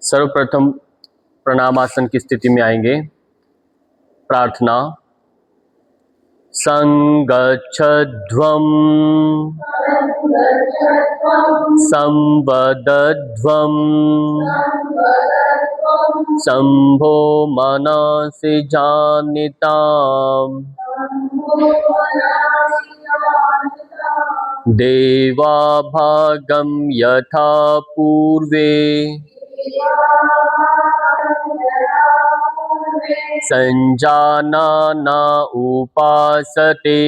सर्वप्रथम प्रणामासन की स्थिति में आएंगे। प्रार्थना। संगच्छध्वं संवदध्वं शम्भो मनसि जानिताम् देवाभागं यथा पूर्वे संजानाना उपासते।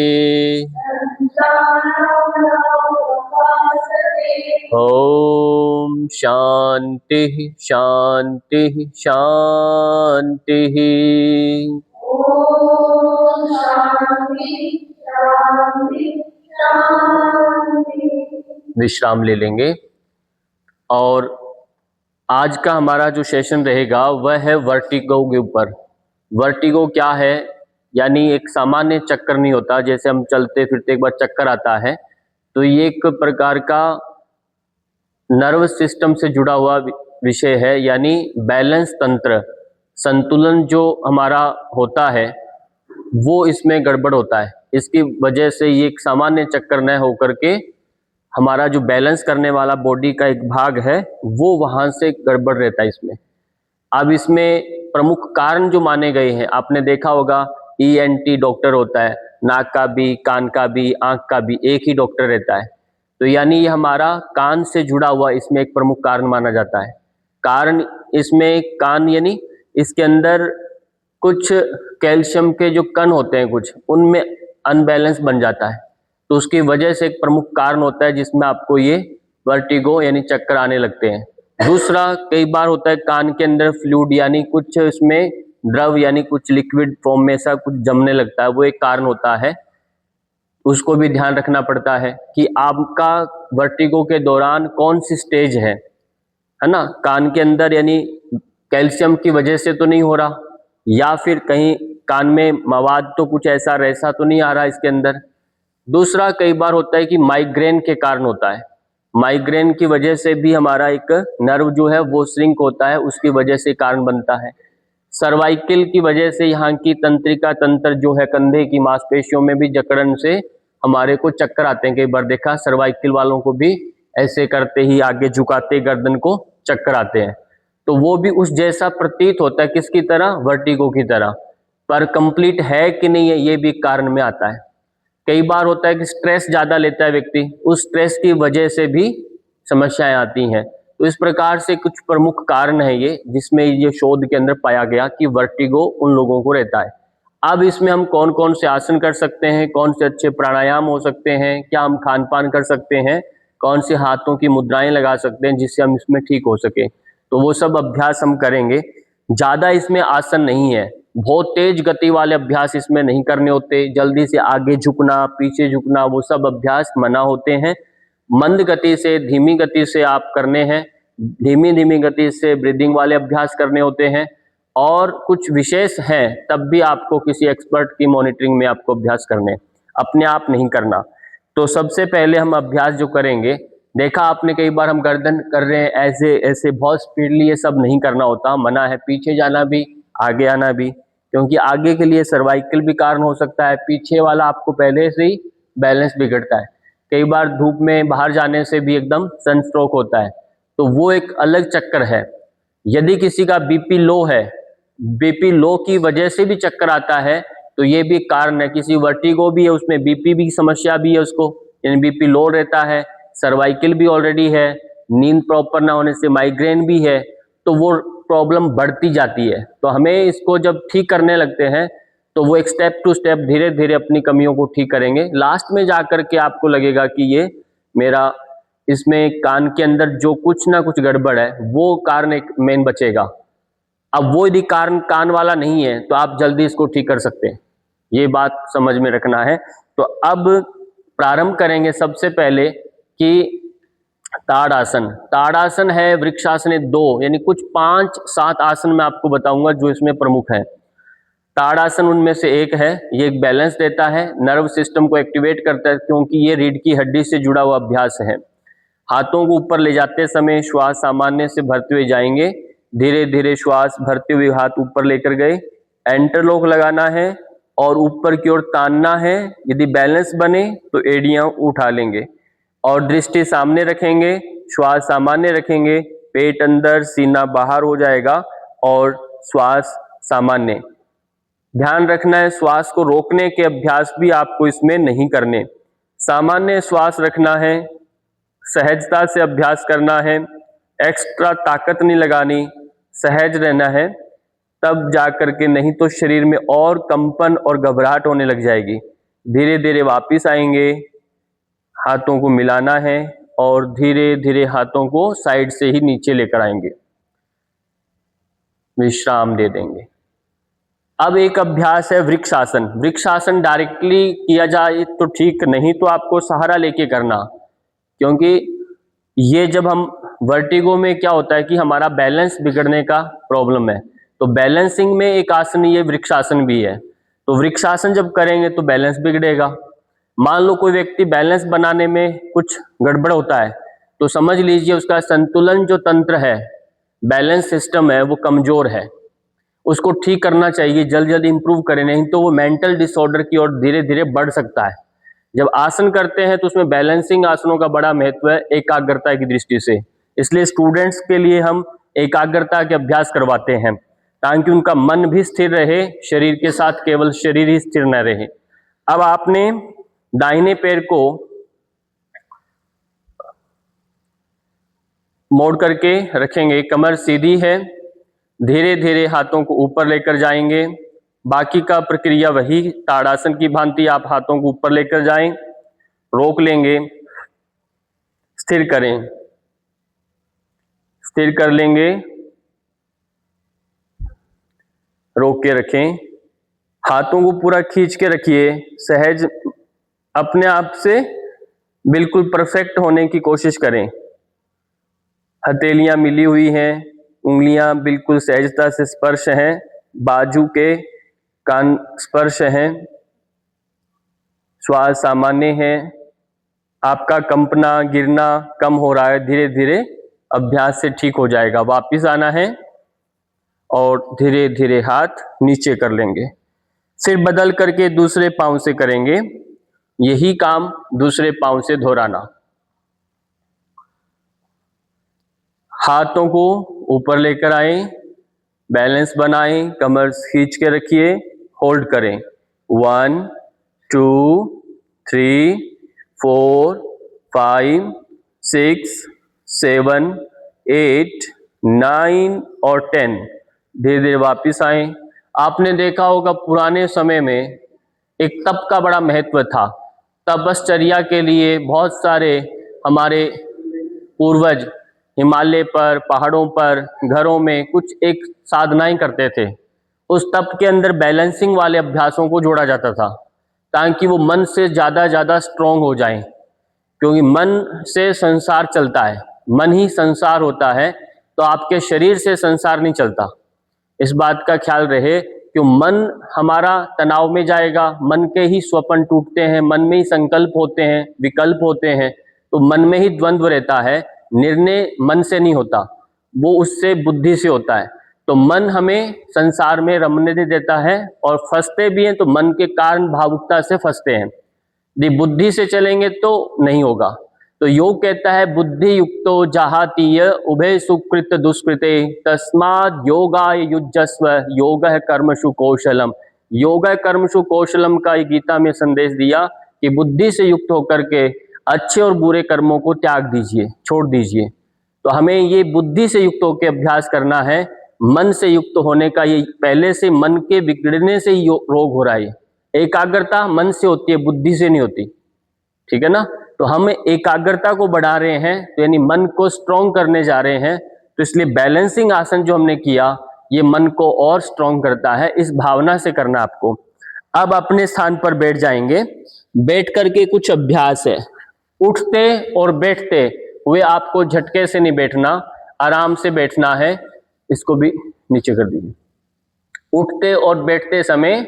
ओम शांति शांति शांति। विश्राम ले लेंगे और आज का हमारा जो सेशन रहेगा वह है वर्टिगो के ऊपर। वर्टिगो क्या है? यानी एक सामान्य चक्कर नहीं होता, जैसे हम चलते फिरते एक बार चक्कर आता है, तो ये एक प्रकार का नर्व सिस्टम से जुड़ा हुआ विषय है। यानी बैलेंस तंत्र, संतुलन जो हमारा होता है वो इसमें गड़बड़ होता है। इसकी वजह से ये एक सामान्य चक्कर न होकर के हमारा जो बैलेंस करने वाला बॉडी का एक भाग है वो वहां से गड़बड़ रहता है इसमें। अब इसमें प्रमुख कारण जो माने गए हैं, आपने देखा होगा ENT डॉक्टर होता है, नाक का भी, कान का भी, आंख का भी, एक ही डॉक्टर रहता है। तो यानी ये हमारा कान से जुड़ा हुआ इसमें एक प्रमुख कारण माना जाता है। कारण इसमें कान यानी इसके अंदर कुछ कैल्शियम के जो कण होते हैं कुछ, उनमें अनबैलेंस बन जाता है, तो उसकी वजह से एक प्रमुख कारण होता है जिसमें आपको ये वर्टिगो यानी चक्कर आने लगते हैं। दूसरा, कई बार होता है कान के अंदर फ्लूइड यानी कुछ इसमें द्रव यानी कुछ लिक्विड फॉर्म में ऐसा कुछ जमने लगता है, वो एक कारण होता है। उसको भी ध्यान रखना पड़ता है कि आपका वर्टिगो के दौरान कौन सी स्टेज है ना। कान के अंदर यानी कैल्शियम की वजह से तो नहीं हो रहा, या फिर कहीं कान में मवाद तो कुछ ऐसा तो नहीं आ रहा इसके अंदर। दूसरा, कई बार होता है कि माइग्रेन के कारण होता है। माइग्रेन की वजह से भी हमारा एक नर्व जो है वो श्रिंक होता है, उसकी वजह से कारण बनता है। सर्वाइकल की वजह से यहाँ की तंत्रिका तंत्र जो है कंधे की मांसपेशियों में भी जकड़न से हमारे को चक्कर आते हैं। कई बार देखा सर्वाइकल वालों को भी ऐसे करते ही आगे झुकाते गर्दन को चक्कर आते हैं, तो वो भी उस जैसा प्रतीत होता है, किसकी तरह? वर्टिगो की तरह। पर कंप्लीट है कि नहीं है ये भी कारण में आता है। कई बार होता है कि स्ट्रेस ज्यादा लेता है व्यक्ति, उस स्ट्रेस की वजह से भी समस्याएं आती हैं। तो इस प्रकार से कुछ प्रमुख कारण है ये, जिसमें ये शोध के अंदर पाया गया कि वर्टिगो उन लोगों को रहता है। अब इसमें हम कौन कौन से आसन कर सकते हैं, कौन से अच्छे प्राणायाम हो सकते हैं, क्या हम खान पान कर सकते हैं, कौन से हाथों की मुद्राएं लगा सकते हैं जिससे हम इसमें ठीक हो सके, तो वो सब अभ्यास हम करेंगे। ज्यादा इसमें आसन नहीं है, बहुत तेज गति वाले अभ्यास इसमें नहीं करने होते। जल्दी से आगे झुकना, पीछे झुकना, वो सब अभ्यास मना होते हैं। मंद गति से, धीमी गति से आप करने हैं। धीमी धीमी गति से ब्रीदिंग वाले अभ्यास करने होते हैं, और कुछ विशेष हैं तब भी आपको किसी एक्सपर्ट की मॉनिटरिंग में आपको अभ्यास करने, अपने आप नहीं करना। तो सबसे पहले हम अभ्यास जो करेंगे, देखा आपने कई बार हम गर्दन कर रहे हैं ऐसे ऐसे बहुत स्पीडली, ये सब नहीं करना होता, मना है। पीछे जाना भी, आगे आना भी, क्योंकि आगे के लिए सर्वाइकल भी कारण हो सकता है, पीछे वाला आपको पहले से ही बैलेंस बिगड़ता है। कई बार धूप में बाहर जाने से भी एकदम सनस्ट्रोक होता है, तो वो एक अलग चक्कर है। यदि किसी का बीपी लो है, बीपी लो की वजह से भी चक्कर आता है, तो ये भी कारण है। किसी वर्टिगो भी है, उसमें बीपी भी समस्या भी है उसको, यानी बीपी लो रहता है, सर्वाइकल भी ऑलरेडी है, नींद प्रॉपर ना होने से माइग्रेन भी है, तो वो प्रॉब्लम बढ़ती जाती है। तो हमें इसको जब ठीक करने लगते हैं तो वो एक स्टेप टू स्टेप धीरे धीरे अपनी कमियों को ठीक करेंगे। लास्ट में जाकर के आपको लगेगा कि ये मेरा इसमें कान के अंदर जो कुछ ना कुछ गड़बड़ है, वो कारण एक मेन बचेगा। अब वो यदि कारण कान वाला नहीं है तो आप जल्दी इसको ठीक कर सकते हैं, ये बात समझ में रखना है। तो अब प्रारंभ करेंगे सबसे पहले कि ताड़ासन। ताड़ासन है, वृक्षासन है 2, यानी कुछ 5-7 आसन मैं आपको बताऊंगा जो इसमें प्रमुख है। ताड़ासन उनमें से एक है। ये एक बैलेंस देता है, नर्व सिस्टम को एक्टिवेट करता है, क्योंकि ये रीढ़ की हड्डी से जुड़ा हुआ अभ्यास है। हाथों को ऊपर ले जाते समय श्वास सामान्य से भरते हुए जाएंगे, धीरे धीरे श्वास भरते हुए हाथ ऊपर लेकर गए, एंटरलॉक लगाना है और ऊपर की ओर तानना है। यदि बैलेंस बने तो एड़ियां उठा लेंगे और दृष्टि सामने रखेंगे, श्वास सामान्य रखेंगे, पेट अंदर सीना बाहर हो जाएगा और श्वास सामान्य। ध्यान रखना है श्वास को रोकने के अभ्यास भी आपको इसमें नहीं करने, सामान्य श्वास रखना है, सहजता से अभ्यास करना है, एक्स्ट्रा ताकत नहीं लगानी, सहज रहना है, तब जाकर के, नहीं तो शरीर में और कंपन और घबराहट होने लग जाएगी। धीरे धीरे वापस आएंगे, हाथों को मिलाना है और धीरे धीरे हाथों को साइड से ही नीचे लेकर आएंगे, विश्राम दे देंगे। अब एक अभ्यास है वृक्षासन। वृक्षासन डायरेक्टली किया जाए तो ठीक, नहीं तो आपको सहारा लेके करना, क्योंकि ये जब हम वर्टिगो में क्या होता है कि हमारा बैलेंस बिगड़ने का प्रॉब्लम है, तो बैलेंसिंग में एक आसन ये वृक्षासन भी है। तो वृक्षासन जब करेंगे तो बैलेंस बिगड़ेगा। मान लो कोई व्यक्ति बैलेंस बनाने में कुछ गड़बड़ होता है, तो समझ लीजिए उसका संतुलन जो तंत्र है, बैलेंस सिस्टम है, वो कमजोर है, उसको ठीक करना चाहिए, जल्द जल्द इंप्रूव करें, नहीं तो वो मेंटल डिसऑर्डर की ओर धीरे धीरे बढ़ सकता है। जब आसन करते हैं तो उसमें बैलेंसिंग आसनों का बड़ा महत्व है एकाग्रता की दृष्टि से, इसलिए स्टूडेंट्स के लिए हम एकाग्रता के अभ्यास करवाते हैं ताकि उनका मन भी स्थिर रहे, शरीर के साथ केवल शरीर ही स्थिर न रहे। अब आपने दाहिने पैर को मोड़ करके रखेंगे, कमर सीधी है, धीरे धीरे हाथों को ऊपर लेकर जाएंगे। बाकी का प्रक्रिया वही ताड़ासन की भांति, आप हाथों को ऊपर लेकर जाएं, रोक लेंगे, स्थिर करें, स्थिर कर लेंगे, रोक के रखें, हाथों को पूरा खींच के रखिए, सहज अपने आप से बिल्कुल परफेक्ट होने की कोशिश करें। हथेलियां मिली हुई हैं, उंगलियां बिल्कुल सहजता से स्पर्श हैं, बाजू के कान स्पर्श हैं, श्वास सामान्य है, आपका कंपना गिरना कम हो रहा है, धीरे धीरे अभ्यास से ठीक हो जाएगा। वापिस आना है और धीरे धीरे हाथ नीचे कर लेंगे, सिर बदल करके दूसरे पांव से करेंगे, यही काम दूसरे पांव से दोहराना। हाथों को ऊपर लेकर आए, बैलेंस बनाएं, कमर खींच के रखिए, होल्ड करें, 1 2 3 4 5 6 7 8 9 और 10। धीरे धीरे वापिस आए। आपने देखा होगा पुराने समय में एक तप का बड़ा महत्व था। तपश्चर्या के लिए बहुत सारे हमारे पूर्वज हिमालय पर, पहाड़ों पर, घरों में कुछ एक साधनाएं करते थे। उस तप के अंदर बैलेंसिंग वाले अभ्यासों को जोड़ा जाता था ताकि वो मन से ज़्यादा स्ट्रोंग हो जाएं, क्योंकि मन से संसार चलता है, मन ही संसार होता है, तो आपके शरीर से संसार नहीं चलता। इस बात का ख्याल रहे कि मन हमारा तनाव में जाएगा, मन के ही स्वप्न टूटते हैं, मन में ही संकल्प होते हैं, विकल्प होते हैं, तो मन में ही द्वंद्व रहता है, निर्णय मन से नहीं होता, वो उससे बुद्धि से होता है। तो मन हमें संसार में रमने नहीं देता है और फंसते भी हैं तो मन के कारण भावुकता से फंसते हैं। यदि बुद्धि से चलेंगे तो नहीं होगा। तो योग कहता है बुद्धि युक्तो जहातीय उभय सुकृत दुष्कृते तस्माद योगाय युज्यस्व योगः कर्मसु कौशलम। योगः कर्मसु कौशलम का गीता में संदेश दिया कि बुद्धि से युक्त होकर के अच्छे और बुरे कर्मों को त्याग दीजिए, छोड़ दीजिए। तो हमें ये बुद्धि से युक्त होकर अभ्यास करना है, मन से युक्त होने का। ये पहले से मन के बिगड़ने से ही रोग हो रहा है। एकाग्रता मन से होती है, बुद्धि से नहीं होती, ठीक है ना। तो हम एकाग्रता को बढ़ा रहे हैं, तो यानी मन को स्ट्रॉन्ग करने जा रहे हैं, तो इसलिए बैलेंसिंग आसन जो हमने किया ये मन को और स्ट्रॉन्ग करता है। इस भावना से करना आपको। अब अपने स्थान पर बैठ जाएंगे। बैठ करके कुछ अभ्यास है, उठते और बैठते हुए आपको झटके से नहीं बैठना, आराम से बैठना है। इसको भी नीचे कर दीजिए। उठते और बैठते समय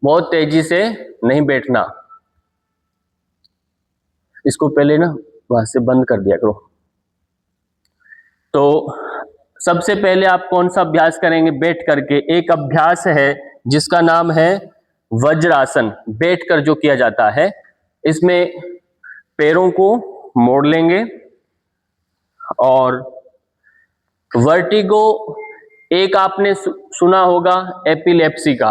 बहुत तेजी से नहीं बैठना, इसको पहले ना वहां से बंद कर दिया करो। तो सबसे पहले आप कौन सा अभ्यास करेंगे? बैठ करके। एक अभ्यास है जिसका नाम है वज्रासन, बैठकर जो किया जाता है। इसमें पैरों को मोड़ लेंगे और वर्टिगो, एक आपने सुना होगा एपिलेप्सी का,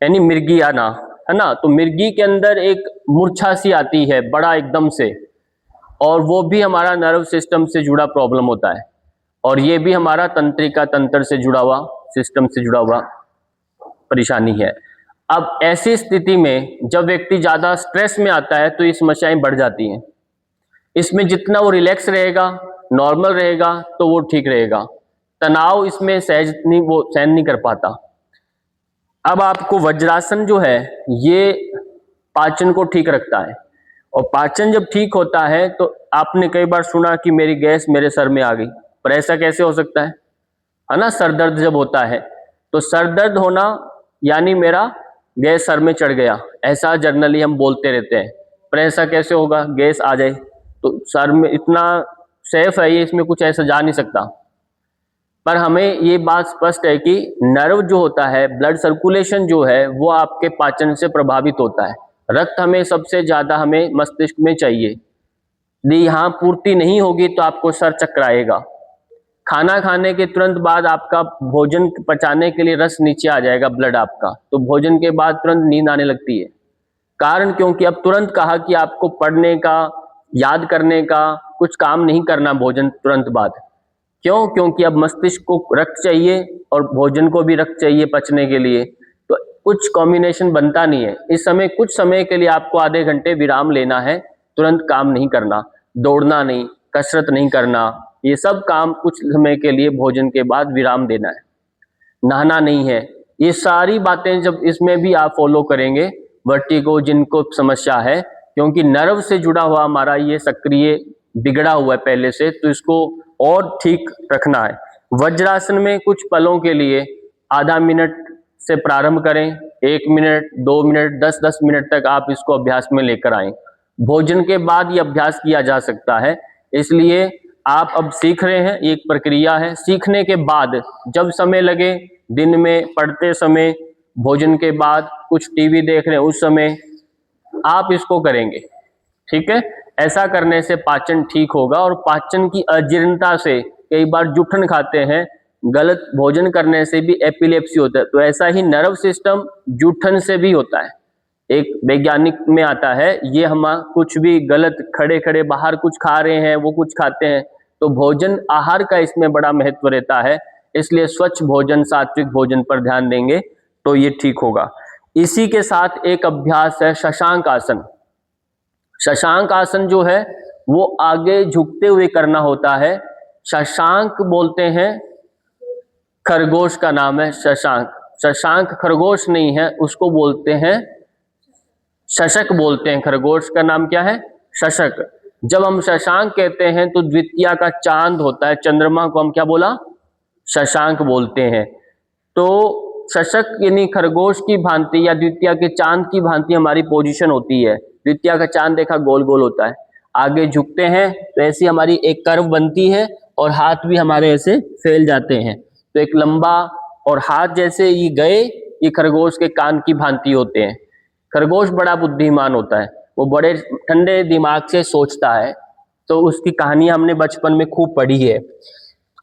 यानी मिर्गी आना, है ना। तो मिर्गी के अंदर एक मूर्छा सी आती है बड़ा एकदम से, और वो भी हमारा नर्व सिस्टम से जुड़ा प्रॉब्लम होता है, और ये भी हमारा तंत्रिका तंत्र से जुड़ा हुआ, सिस्टम से जुड़ा हुआ परेशानी है। अब ऐसी स्थिति में जब व्यक्ति ज्यादा स्ट्रेस में आता है तो ये समस्याएं बढ़ जाती हैं। इसमें जितना वो रिलैक्स रहेगा, नॉर्मल रहेगा, तो वो ठीक रहेगा। तनाव इसमें सहज नहीं, वो सहन नहीं कर पाता। अब आपको वज्रासन जो है ये पाचन को ठीक रखता है, और पाचन जब ठीक होता है तो आपने कई बार सुना कि मेरी गैस मेरे सर में आ गई, पर ऐसा कैसे हो सकता है ना। सर दर्द जब होता है तो सर दर्द होना यानी मेरा गैस सर में चढ़ गया, ऐसा जनरली हम बोलते रहते हैं, पर ऐसा कैसे होगा? गैस आ जाए तो सर में, इतना सेफ है ये, इसमें कुछ ऐसा जा नहीं सकता। पर हमें ये बात स्पष्ट है कि नर्व जो होता है, ब्लड सर्कुलेशन जो है, वो आपके पाचन से प्रभावित होता है। रक्त हमें सबसे ज्यादा हमें मस्तिष्क में चाहिए, यदि यहाँ पूर्ति नहीं होगी तो आपको सर चकराएगा। खाना खाने के तुरंत बाद आपका भोजन पचाने के लिए रस नीचे आ जाएगा, ब्लड आपका, तो भोजन के बाद तुरंत नींद आने लगती है। कारण क्योंकि अब तुरंत कहा कि आपको पढ़ने का, याद करने का कुछ काम नहीं करना भोजन तुरंत बाद। क्यों? क्योंकि अब मस्तिष्क को रक्त चाहिए और भोजन को भी रक्त चाहिए पचने के लिए, तो कुछ कॉम्बिनेशन बनता नहीं है। इस समय कुछ समय के लिए आपको आधे घंटे विराम लेना है, तुरंत काम नहीं करना, दौड़ना नहीं, कसरत नहीं करना, ये सब काम कुछ समय के लिए भोजन के बाद विराम देना है। नहाना नहीं है। ये सारी बातें जब इसमें भी आप फॉलो करेंगे, वर्टिगो जिनको समस्या है, क्योंकि नर्व से जुड़ा हुआ हमारा ये सक्रिय बिगड़ा हुआ है पहले से, तो इसको और ठीक रखना है। वज्रासन में कुछ पलों के लिए आधा मिनट से प्रारंभ करें, 1 मिनट, 2 मिनट, 10-10 मिनट तक आप इसको अभ्यास में लेकर आएं। भोजन के बाद ये अभ्यास किया जा सकता है, इसलिए आप अब सीख रहे हैं, एक प्रक्रिया है। सीखने के बाद जब समय लगे, दिन में, पढ़ते समय, भोजन के बाद, कुछ टीवी देख रहे हैं उस समय, आप इसको करेंगे, ठीक है। ऐसा करने से पाचन ठीक होगा, और पाचन की अजीर्णता से, कई बार जूठन खाते हैं, गलत भोजन करने से भी एपिलेप्सी होता है, तो ऐसा ही नर्व सिस्टम जूठन से भी होता है। एक वैज्ञानिक में आता है, ये हम कुछ भी गलत खड़े खड़े बाहर कुछ खा रहे हैं, वो कुछ खाते हैं, तो भोजन आहार का इसमें बड़ा महत्व रहता है। इसलिए स्वच्छ भोजन, सात्विक भोजन पर ध्यान देंगे तो ये ठीक होगा। इसी के साथ एक अभ्यास है शशांक आसन। शशांक आसन जो है वो आगे झुकते हुए करना होता है। शशांक बोलते हैं, खरगोश का नाम है शशांक। शशांक खरगोश नहीं है, उसको बोलते हैं शशक बोलते हैं। खरगोश का नाम क्या है? शशक। जब हम शशांक कहते हैं तो द्वितीया का चांद होता है, चंद्रमा को हम क्या बोला? शशांक बोलते हैं। तो शशक यानी खरगोश की भांति या द्वितीया के चांद की भांति हमारी पोजीशन होती है। द्वितीया का चांद देखा गोल गोल होता है, आगे झुकते हैं तो ऐसी हमारी एक कर्व बनती है, और हाथ भी हमारे ऐसे फैल जाते हैं, तो एक लंबा, और हाथ जैसे ये गए, ये खरगोश के कान की भांति होते हैं। खरगोश बड़ा बुद्धिमान होता है, वो बड़े ठंडे दिमाग से सोचता है, तो उसकी कहानी हमने बचपन में खूब पढ़ी है।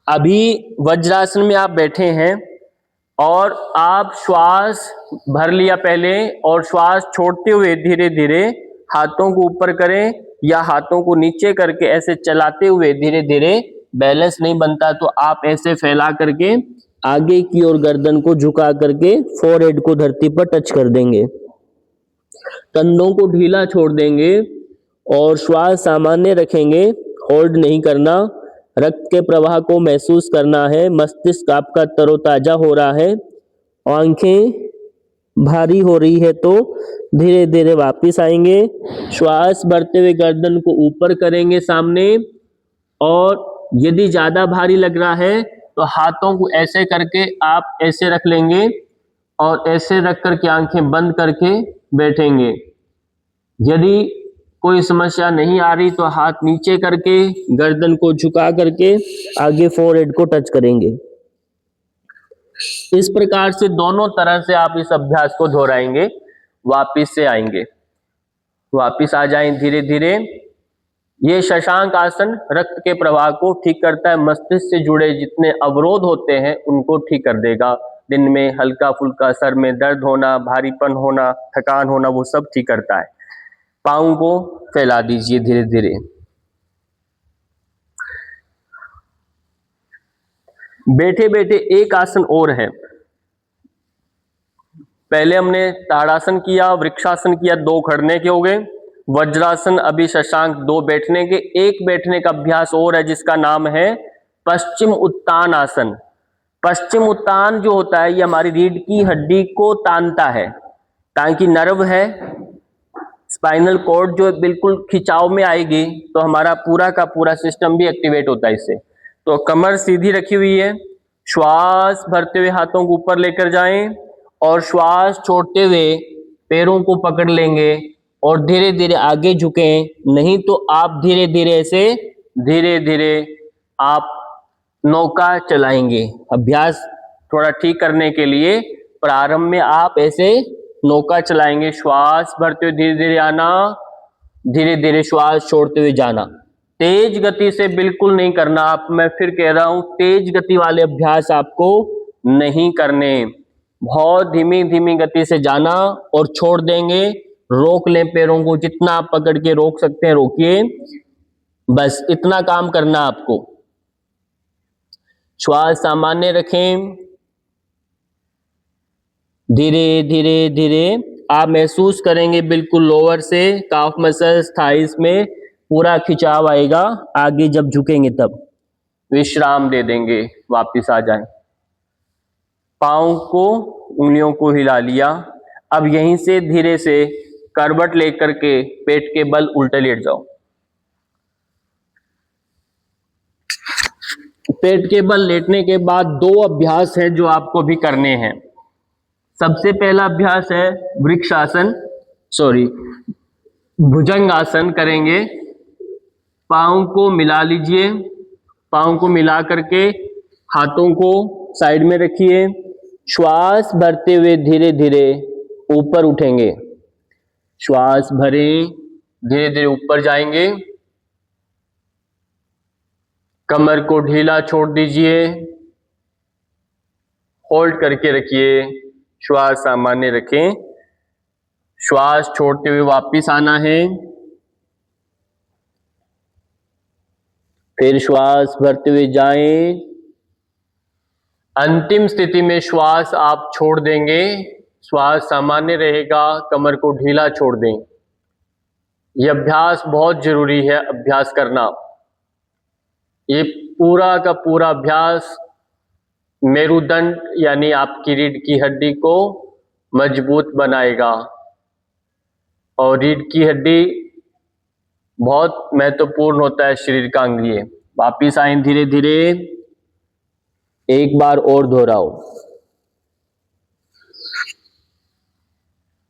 अभी वज्रासन में आप बैठे हैं और आप श्वास भर लिया पहले, और श्वास छोड़ते हुए धीरे धीरे हाथों को ऊपर करें या हाथों को नीचे करके ऐसे चलाते हुए धीरे धीरे, बैलेंस नहीं बनता तो आप ऐसे फैला करके आगे की ओर गर्दन को झुका करके फोरहेड को धरती पर टच कर देंगे, कंधों को ढीला छोड़ देंगे और श्वास सामान्य रखेंगे, होल्ड नहीं करना। रक्त के प्रवाह को महसूस करना है, मस्तिष्क आपका तरोताजा हो रहा है, आंखें भारी हो रही है तो धीरे धीरे वापस आएंगे। श्वास भरते हुए गर्दन को ऊपर करेंगे सामने, और यदि ज्यादा भारी लग रहा है तो हाथों को ऐसे करके आप ऐसे रख लेंगे और ऐसे रख करके आंखें बंद करके बैठेंगे। यदि कोई समस्या नहीं आ रही तो हाथ नीचे करके गर्दन को झुका करके आगे फोरहेड को टच करेंगे। इस प्रकार से दोनों तरह से आप इस अभ्यास को दोहराएंगे। वापिस से आएंगे, वापिस आ जाएं धीरे धीरे। ये शशांक आसन रक्त के प्रवाह को ठीक करता है, मस्तिष्क से जुड़े जितने अवरोध होते हैं उनको ठीक कर देगा। दिन में हल्का फुल्का सर में दर्द होना, भारीपन होना, थकान होना, वो सब ठीक करता है। पाँव को फैला दीजिए धीरे धीरे। बैठे बैठे एक आसन और है। पहले हमने ताड़ासन किया, वृक्षासन किया, 2 खड़ने के हो गए। वज्रासन, अभी शशांक, 2 बैठने के। एक बैठने का अभ्यास और है जिसका नाम है पश्चिम उत्तान आसन। पश्चिम उत्तान जो होता है ये हमारी रीढ़ की हड्डी को तानता है, ताकि नर्व है, स्पाइनल कॉर्ड जो बिल्कुल खिंचाव में आएगी तो हमारा पूरा का पूरा सिस्टम भी एक्टिवेट होता है इससे। तो कमर सीधी रखी हुई है, श्वास भरते हुए हाथों को ऊपर लेकर जाएं और श्वास छोड़ते हुए पैरों को पकड़ लेंगे और धीरे धीरे आगे झुकें। नहीं तो आप धीरे धीरे ऐसे धीरे धीरे आप नौका चलाएंगे। अभ्यास थोड़ा ठीक करने के लिए प्रारंभ में आप ऐसे नौका चलाएंगे। श्वास भरते हुए धीरे धीरे आना, धीरे धीरे श्वास छोड़ते हुए जाना। तेज गति से बिल्कुल नहीं करना। आप, मैं फिर कह रहा हूं, तेज गति वाले अभ्यास आपको नहीं करने। बहुत धीमी धीमी गति से जाना और छोड़ देंगे। रोक लें पैरों को, जितना आप पकड़ के रोक सकते हैं रोकिए। बस इतना काम करना आपको। श्वास सामान्य रखें। धीरे धीरे धीरे आप महसूस करेंगे बिल्कुल लोअर से काफ मसल्स, थाइस में पूरा खिंचाव आएगा। आगे जब झुकेंगे तब विश्राम दे देंगे, वापस आ जाएं। पाँव को, उंगलियों को हिला लिया। अब यहीं से धीरे से करवट लेकर के पेट के बल उल्टे लेट जाओ। पेट के बल लेटने के बाद 2 अभ्यास हैं जो आपको भी करने हैं। सबसे पहला अभ्यास है वृक्षासन, सॉरी भुजंगासन करेंगे। पाँव को मिला लीजिए, पाँव को मिला करके हाथों को साइड में रखिए। श्वास भरते हुए धीरे धीरे ऊपर उठेंगे। श्वास भरें, धीरे धीरे ऊपर जाएंगे। कमर को ढीला छोड़ दीजिए, होल्ड करके रखिए। श्वास सामान्य रखें। श्वास छोड़ते हुए वापस आना है। फिर श्वास भरते हुए जाएं। अंतिम स्थिति में श्वास आप छोड़ देंगे, श्वास सामान्य रहेगा, कमर को ढीला छोड़ दें। यह अभ्यास बहुत जरूरी है, अभ्यास करना। ये पूरा का पूरा अभ्यास मेरुदंड यानी आपकी रीढ़ की हड्डी को मजबूत बनाएगा। और रीढ़ की हड्डी बहुत महत्वपूर्ण होता है शरीर का अंग। ये वापिस आए धीरे धीरे, एक बार और दोहराओ।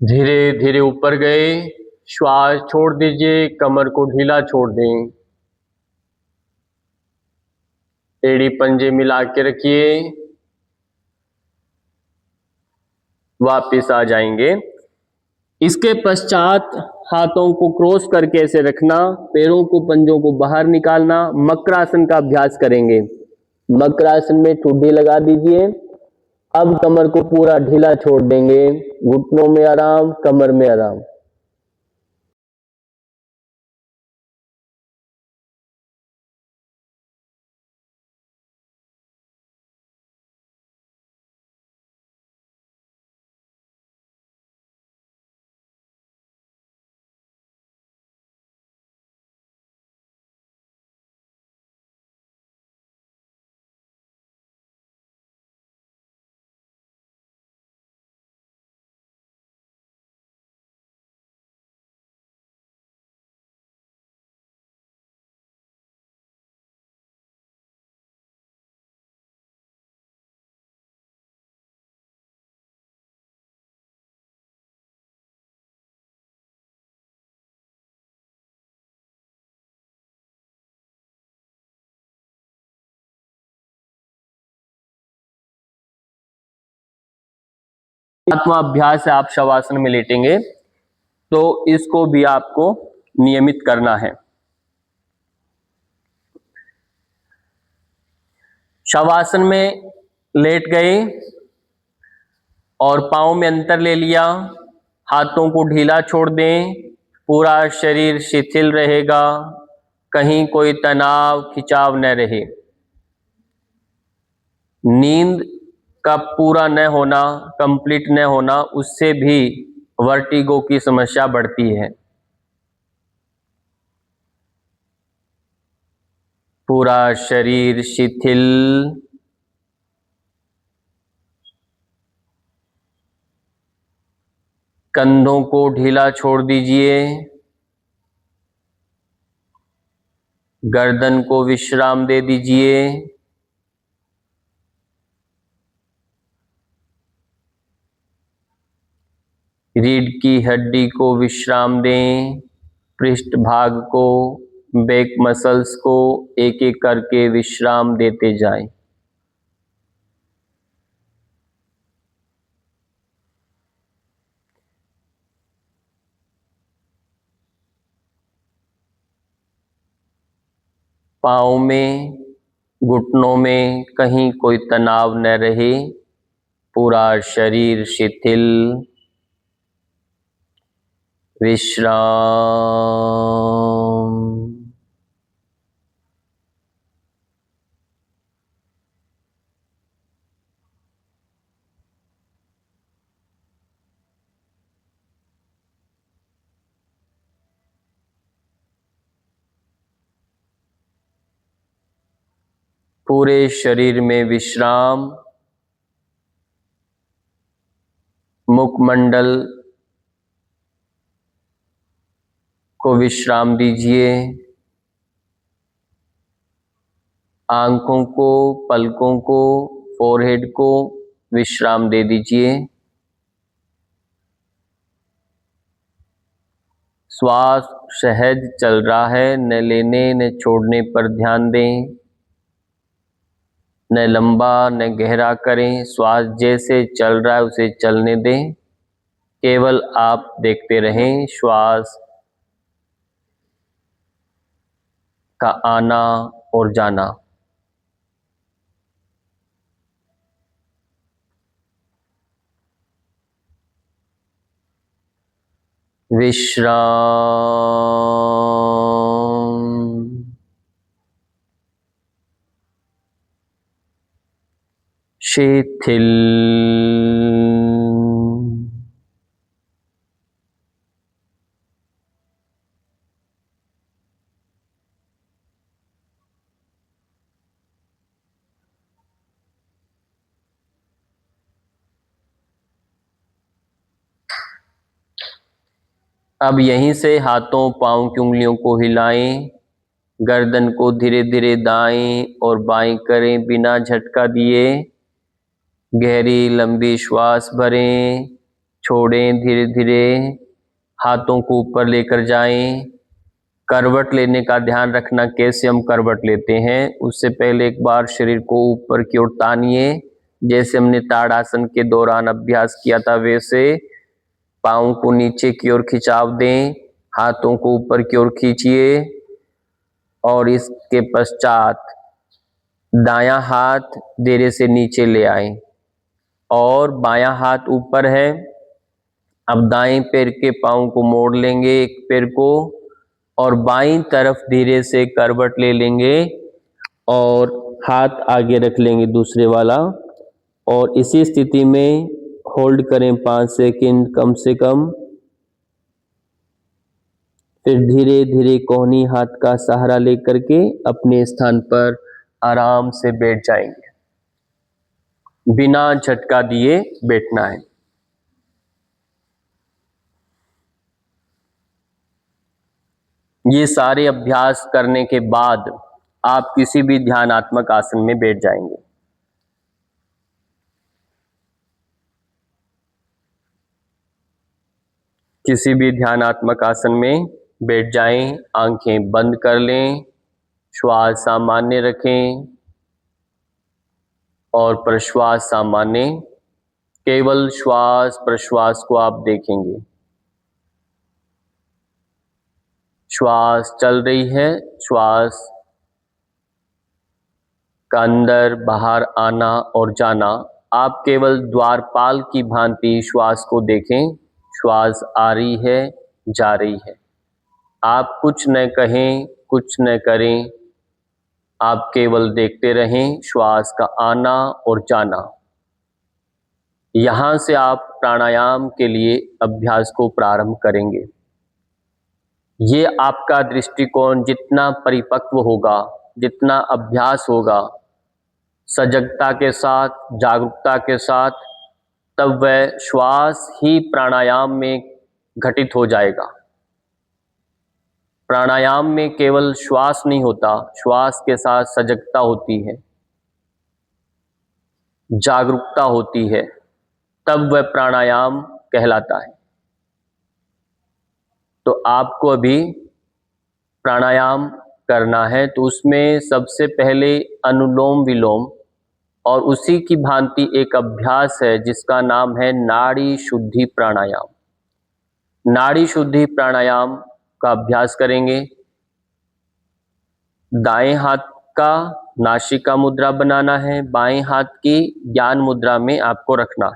धीरे धीरे ऊपर गए, श्वास छोड़ दीजिए, कमर को ढीला छोड़ दें। एड़ी पंजे मिला के रखिए, वापिस आ जाएंगे। इसके पश्चात हाथों को क्रॉस करके ऐसे रखना, पैरों को, पंजों को बाहर निकालना। मकरासन का अभ्यास करेंगे। मकरासन में ठुड्डी लगा दीजिए। अब कमर को पूरा ढीला छोड़ देंगे, घुटनों में आराम, कमर में आराम। सातवां अभ्यास है, आप शवासन में लेटेंगे, तो इसको भी आपको नियमित करना है। शवासन में लेट गए और पांव में अंतर ले लिया, हाथों को ढीला छोड़ दें, पूरा शरीर शिथिल रहेगा, कहीं कोई तनाव खिंचाव न रहे। नींद का पूरा न होना, कंप्लीट न होना, उससे भी वर्टिगो की समस्या बढ़ती है। पूरा शरीर शिथिल, कंधों को ढीला छोड़ दीजिए, गर्दन को विश्राम दे दीजिए, रीढ़ की हड्डी को विश्राम दें, पृष्ठ भाग को, बैक मसल्स को एक एक करके विश्राम देते जाएं। पाँव में, घुटनों में कहीं कोई तनाव न रहे, पूरा शरीर शिथिल, विश्राम। पूरे शरीर में विश्राम, मुखमंडल को विश्राम दीजिए, आंखों को, पलकों को, फोरहेड को विश्राम दे दीजिए। श्वास सहज चल रहा है, न लेने न छोड़ने पर ध्यान दें, न लंबा न गहरा करें, श्वास जैसे चल रहा है उसे चलने दें, केवल आप देखते रहें श्वास का आना और जाना। विश्राम, शिथिल, अब यहीं से हाथों पांव की उंगलियों को हिलाएं, गर्दन को धीरे धीरे दाएं और बाएं करें बिना झटका दिए। गहरी लंबी श्वास भरें, छोड़ें धीरे धीरे, हाथों को ऊपर लेकर जाएं। करवट लेने का ध्यान रखना, कैसे हम करवट लेते हैं, उससे पहले एक बार शरीर को ऊपर की ओर तानिए, जैसे हमने ताड़ासन के दौरान अभ्यास किया था वैसे। पाँव को नीचे की ओर खिंचाव दें, हाथों को ऊपर की ओर खींचिए और इसके पश्चात दायां हाथ धीरे से नीचे ले आए और बायां हाथ ऊपर है। अब दाएं पैर के पाँव को मोड़ लेंगे, एक पैर को, और बाईं तरफ धीरे से करवट ले लेंगे और हाथ आगे रख लेंगे दूसरे वाला, और इसी स्थिति में होल्ड करें 5 सेकंड कम से कम। फिर धीरे धीरे कोहनी हाथ का सहारा लेकर के अपने स्थान पर आराम से बैठ जाएंगे, बिना झटका दिए बैठना है। ये सारे अभ्यास करने के बाद आप किसी भी ध्यानात्मक आसन में बैठ जाएंगे। किसी भी ध्यानात्मक आसन में बैठ जाएं, आंखें बंद कर लें, श्वास सामान्य रखें और प्रश्वास सामान्य केवल श्वास प्रश्वास को आप देखेंगे। श्वास चल रही है, श्वास का अंदर बाहर आना और जाना। आप केवल द्वारपाल की भांति श्वास को देखें। श्वास आ रही है, जा रही है। आप कुछ न कहें, कुछ न करें, आप केवल देखते रहें श्वास का आना और जाना। यहाँ से आप प्राणायाम के लिए अभ्यास को प्रारंभ करेंगे। ये आपका दृष्टिकोण जितना परिपक्व होगा, जितना अभ्यास होगा सजगता के साथ, जागरूकता के साथ, तब वह श्वास ही प्राणायाम में घटित हो जाएगा। प्राणायाम में केवल श्वास नहीं होता, श्वास के साथ सजगता होती है, जागरूकता होती है, तब वह प्राणायाम कहलाता है। तो आपको अभी प्राणायाम करना है, तो उसमें सबसे पहले अनुलोम विलोम और उसी की भांति एक अभ्यास है जिसका नाम है नाड़ी शुद्धि प्राणायाम। नाड़ी शुद्धि प्राणायाम का अभ्यास करेंगे। दाएं हाथ का नासिका मुद्रा बनाना है, बाएं हाथ की ज्ञान मुद्रा में आपको रखना।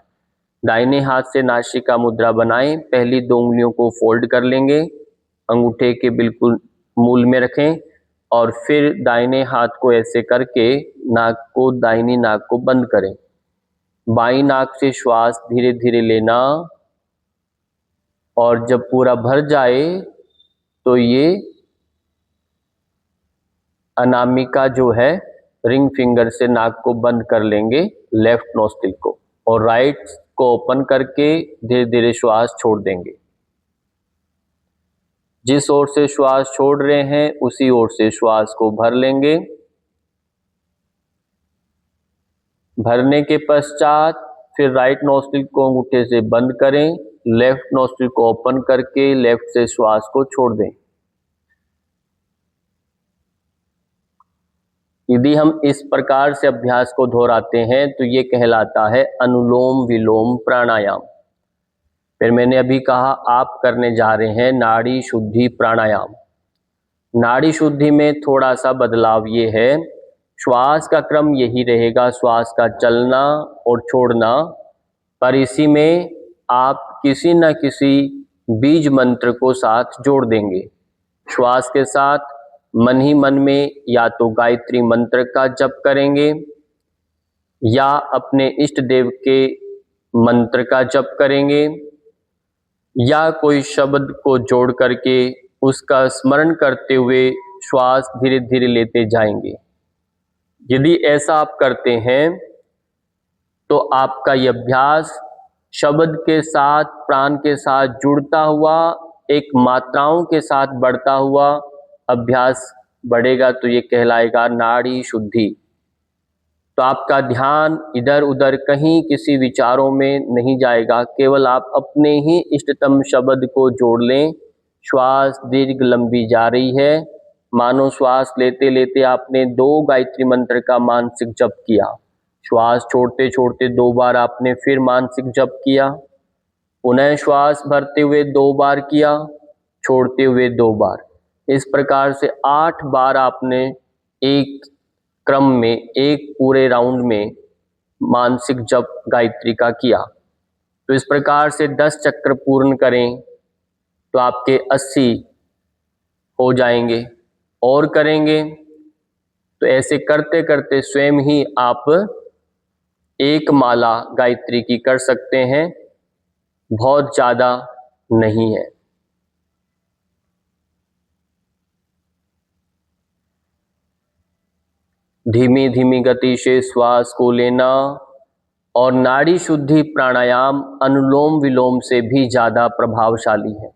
दाहिने हाथ से नासिका मुद्रा बनाएं, पहली 2 उंगलियों को फोल्ड कर लेंगे, अंगूठे के बिल्कुल मूल में रखें और फिर दाहिने हाथ को ऐसे करके नाक को, दाहिनी नाक को बंद करें। बाईं नाक से श्वास धीरे धीरे लेना और जब पूरा भर जाए तो ये अनामिका जो है रिंग फिंगर से नाक को बंद कर लेंगे, लेफ्ट नोस्ट्रिल को, और राइट को ओपन करके धीरे धीरे श्वास छोड़ देंगे। जिस ओर से श्वास छोड़ रहे हैं उसी ओर से श्वास को भर लेंगे। भरने के पश्चात फिर राइट नोस्ट्रिल को अंगूठे से बंद करें, लेफ्ट नोस्ट्रिल को ओपन करके लेफ्ट से श्वास को छोड़ दें। यदि हम इस प्रकार से अभ्यास को दोहराते हैं तो ये कहलाता है अनुलोम विलोम प्राणायाम। फिर मैंने अभी कहा आप करने जा रहे हैं नाड़ी शुद्धि प्राणायाम। नाड़ी शुद्धि में थोड़ा सा बदलाव ये है, श्वास का क्रम यही रहेगा, श्वास का चलना और छोड़ना, पर इसी में आप किसी न किसी बीज मंत्र को साथ जोड़ देंगे। श्वास के साथ मन ही मन में या तो गायत्री मंत्र का जप करेंगे या अपने इष्ट देव के मंत्र का जप करेंगे या कोई शब्द को जोड़ करके उसका स्मरण करते हुए श्वास धीरे धीरे लेते जाएंगे। यदि ऐसा आप करते हैं तो आपका यह अभ्यास शब्द के साथ, प्राण के साथ जुड़ता हुआ, एक मात्राओं के साथ बढ़ता हुआ अभ्यास बढ़ेगा, तो ये कहलाएगा नाड़ी शुद्धि। तो आपका ध्यान इधर उधर कहीं किसी विचारों में नहीं जाएगा, केवल आप अपने ही इष्टतम शब्द को जोड़ लें। श्वास दीर्घ लंबी जा रही है, मानो श्वास लेते लेते आपने 2 गायत्री मंत्र का मानसिक जप किया। श्वास छोड़ते छोड़ते 2 बार आपने फिर मानसिक जप किया, पुनः श्वास भरते हुए 2 बार किया, छोड़ते हुए 2 बार। इस प्रकार से 8 बार आपने एक क्रम में, एक पूरे राउंड में मानसिक जप गायत्री का किया। तो इस प्रकार से 10 चक्र पूर्ण करें तो आपके 80 हो जाएंगे। और करेंगे तो ऐसे करते करते स्वयं ही आप एक माला गायत्री की कर सकते हैं, बहुत ज़्यादा नहीं है। धीमी धीमी गति से श्वास को लेना और नाड़ी शुद्धि प्राणायाम अनुलोम विलोम से भी ज़्यादा प्रभावशाली है।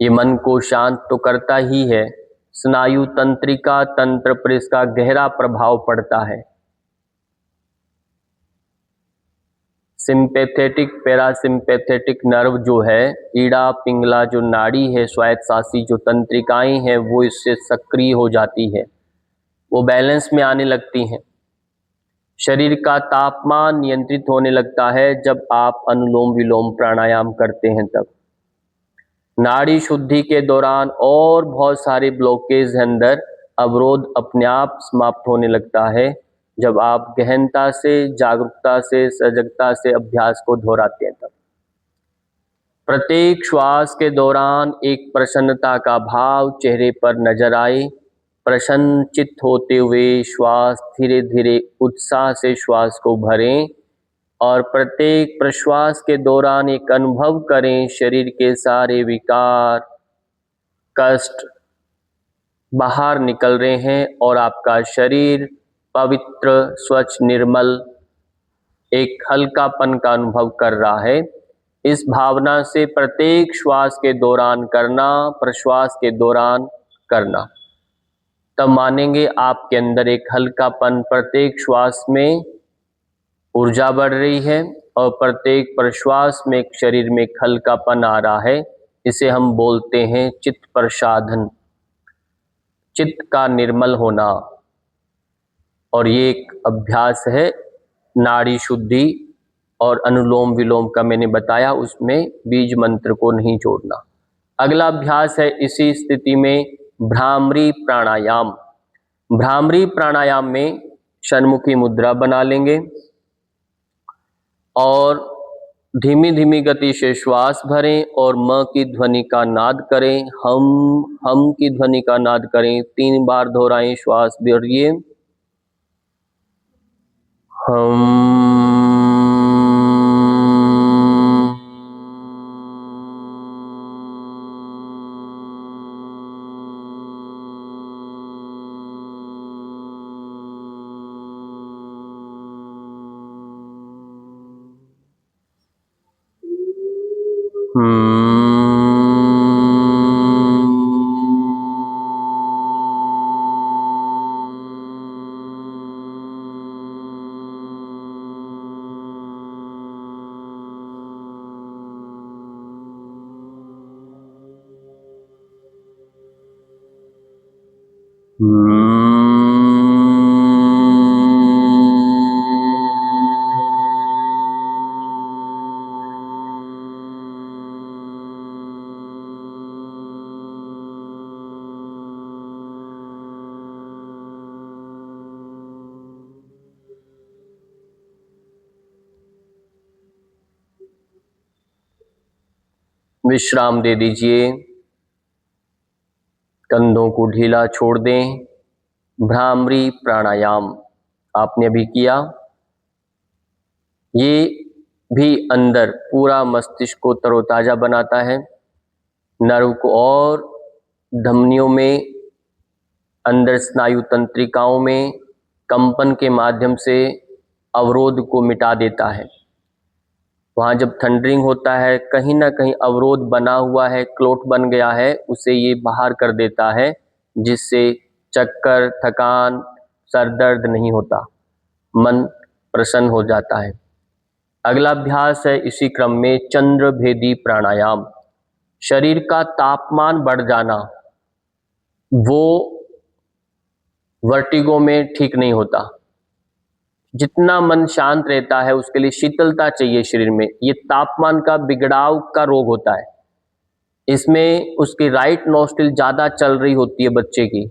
ये मन को शांत तो करता ही है, स्नायु तंत्रिका तंत्र पर इसका गहरा प्रभाव पड़ता है। सिंपैथेटिक पैरासिम्पैथेटिक नर्व जो है, ईड़ा पिंगला जो नाड़ी है, स्वायत्तशासी जो तंत्रिकाएं हैं, वो इससे सक्रिय हो जाती है, वो बैलेंस में आने लगती हैं। शरीर का तापमान नियंत्रित होने लगता है जब आप अनुलोम विलोम प्राणायाम करते हैं तब। नाड़ी शुद्धि के दौरान और बहुत सारे ब्लॉकेज अंदर अवरोध अपने आप समाप्त होने लगता है जब आप गहनता से, जागरूकता से, सजगता से अभ्यास को दोहराते हैं तब। प्रत्येक श्वास के दौरान एक प्रसन्नता का भाव चेहरे पर नजर आए। प्रसन्नचित्त होते हुए श्वास धीरे धीरे उत्साह से श्वास को भरें और प्रत्येक प्रश्वास के दौरान एक अनुभव करें शरीर के सारे विकार, कष्ट बाहर निकल रहे हैं और आपका शरीर पवित्र, स्वच्छ, निर्मल, एक हल्कापन का अनुभव कर रहा है। इस भावना से प्रत्येक श्वास के दौरान करना, प्रश्वास के दौरान करना, तब मानेंगे आपके अंदर एक हल्कापन, प्रत्येक श्वास में ऊर्जा बढ़ रही है और प्रत्येक प्रश्वास में एक शरीर में एक हल्कापन आ रहा है। इसे हम बोलते हैं चित्त प्रसाधन, चित्त का निर्मल होना। और ये एक अभ्यास है नाड़ी शुद्धि और अनुलोम विलोम का, मैंने बताया उसमें बीज मंत्र को नहीं जोड़ना। अगला अभ्यास है इसी स्थिति में भ्रामरी प्राणायाम। भ्रामरी प्राणायाम में षण्मुखी मुद्रा बना लेंगे और धीमी धीमी गति से श्वास भरें और म की ध्वनि का नाद करें। हम की ध्वनि का नाद करें। 3 बार दोहराएं, श्वास भरिए। हम। विश्राम दे दीजिए, कंधों को ढीला छोड़ दें। भ्रामरी प्राणायाम आपने अभी किया, ये भी अंदर पूरा मस्तिष्क को तरोताजा बनाता है, नर्व को और धमनियों में, अंदर स्नायु तंत्रिकाओं में कंपन के माध्यम से अवरोध को मिटा देता है। वहाँ जब थंडरिंग होता है, कहीं ना कहीं अवरोध बना हुआ है, क्लोट बन गया है, उसे ये बाहर कर देता है, जिससे चक्कर, थकान, सर दर्द नहीं होता, मन प्रसन्न हो जाता है। अगला अभ्यास है इसी क्रम में चंद्र भेदी प्राणायाम। शरीर का तापमान बढ़ जाना, वो वर्टिगो में ठीक नहीं होता। जितना मन शांत रहता है उसके लिए शीतलता चाहिए शरीर में। ये तापमान का बिगड़ाव का रोग होता है। इसमें उसकी राइट नोस्ट्रिल ज़्यादा चल रही होती है बच्चे की,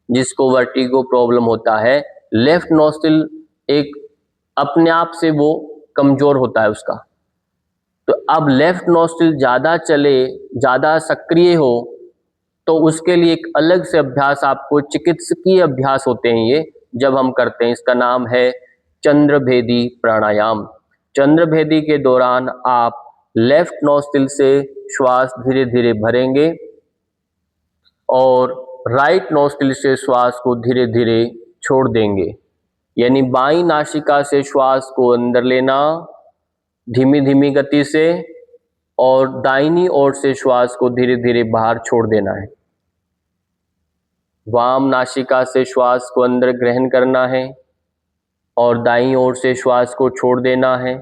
जिसको वर्टिगो प्रॉब्लम होता है। लेफ्ट नोस्ट्रिल एक अपने आप से वो कमज़ोर होता है उसका। तो अब लेफ्ट नोस्ट्रिल ज़्यादा चले, ज़्यादा सक्रिय हो, तो उसके लिए एक अलग से अभ्यास, आपको चिकित्सकीय अभ्यास होते हैं ये, जब हम करते हैं। इसका नाम है चंद्रभेदी प्राणायाम। चंद्रभेदी के दौरान आप लेफ्ट नोस्ट्रिल से श्वास धीरे धीरे भरेंगे और राइट नोस्ट्रिल से श्वास को धीरे धीरे छोड़ देंगे। यानी बाईं नासिका से श्वास को अंदर लेना धीमी धीमी गति से और दाहिनी ओर से श्वास को धीरे धीरे बाहर छोड़ देना है। वाम नासिका से श्वास को अंदर ग्रहण करना है और दाईं ओर से श्वास को छोड़ देना है।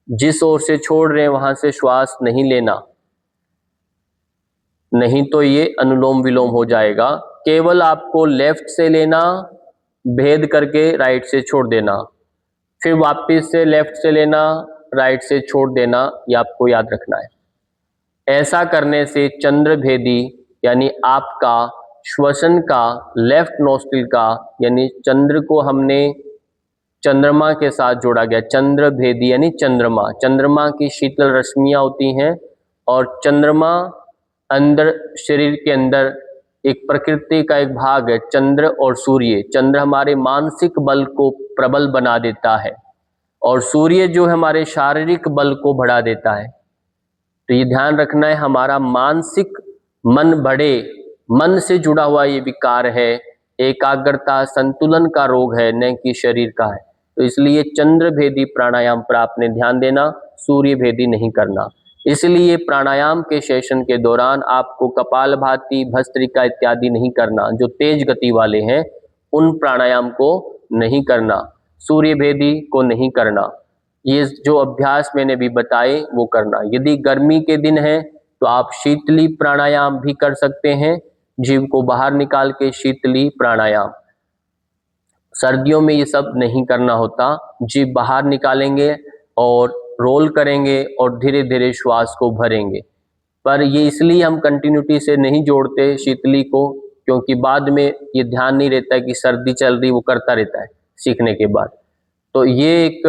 जिस ओर से छोड़ रहे हैं वहां से श्वास नहीं लेना, नहीं तो ये अनुलोम विलोम हो जाएगा। केवल आपको लेफ्ट से लेना, भेद करके राइट से छोड़ देना। फिर वापस से लेफ्ट से लेना, राइट से छोड़ देना, ये आपको याद रखना है। ऐसा करने से चंद्रभेदी यानी आपका श्वसन का लेफ्ट नोस्ट्रिल का यानी चंद्र को हमने चंद्रमा के साथ जोड़ा गया। चंद्रभेदी यानी चंद्रमा, चंद्रमा की शीतल रश्मियां होती हैं और चंद्रमा अंदर शरीर के अंदर एक प्रकृति का एक भाग है। चंद्र और सूर्य, चंद्र हमारे मानसिक बल को प्रबल बना देता है और सूर्य जो है हमारे शारीरिक बल को बढ़ा देता है। तो ये ध्यान रखना है, हमारा मानसिक मन बढ़े, मन से जुड़ा हुआ ये विकार है, एकाग्रता संतुलन का रोग है, न कि शरीर का है। तो इसलिए चंद्र भेदी प्राणायाम पर आपने ध्यान देना, सूर्य भेदी नहीं करना। इसलिए प्राणायाम के सेशन के दौरान आपको कपालभाति, भस्त्रिका इत्यादि नहीं करना। जो तेज गति वाले हैं उन प्राणायाम को नहीं करना, सूर्य भेदी को नहीं करना। ये जो अभ्यास मैंने भी बताए वो करना। यदि गर्मी के दिन है तो आप शीतली प्राणायाम भी कर सकते हैं, जीव को बाहर निकाल के शीतली प्राणायाम। सर्दियों में ये सब नहीं करना होता, जीव बाहर निकालेंगे और रोल करेंगे और धीरे धीरे श्वास को भरेंगे। पर ये इसलिए हम कंटिन्यूटी से नहीं जोड़ते शीतली को, क्योंकि बाद में ये ध्यान नहीं रहता है कि सर्दी चल रही, वो करता रहता है सीखने के बाद। तो ये एक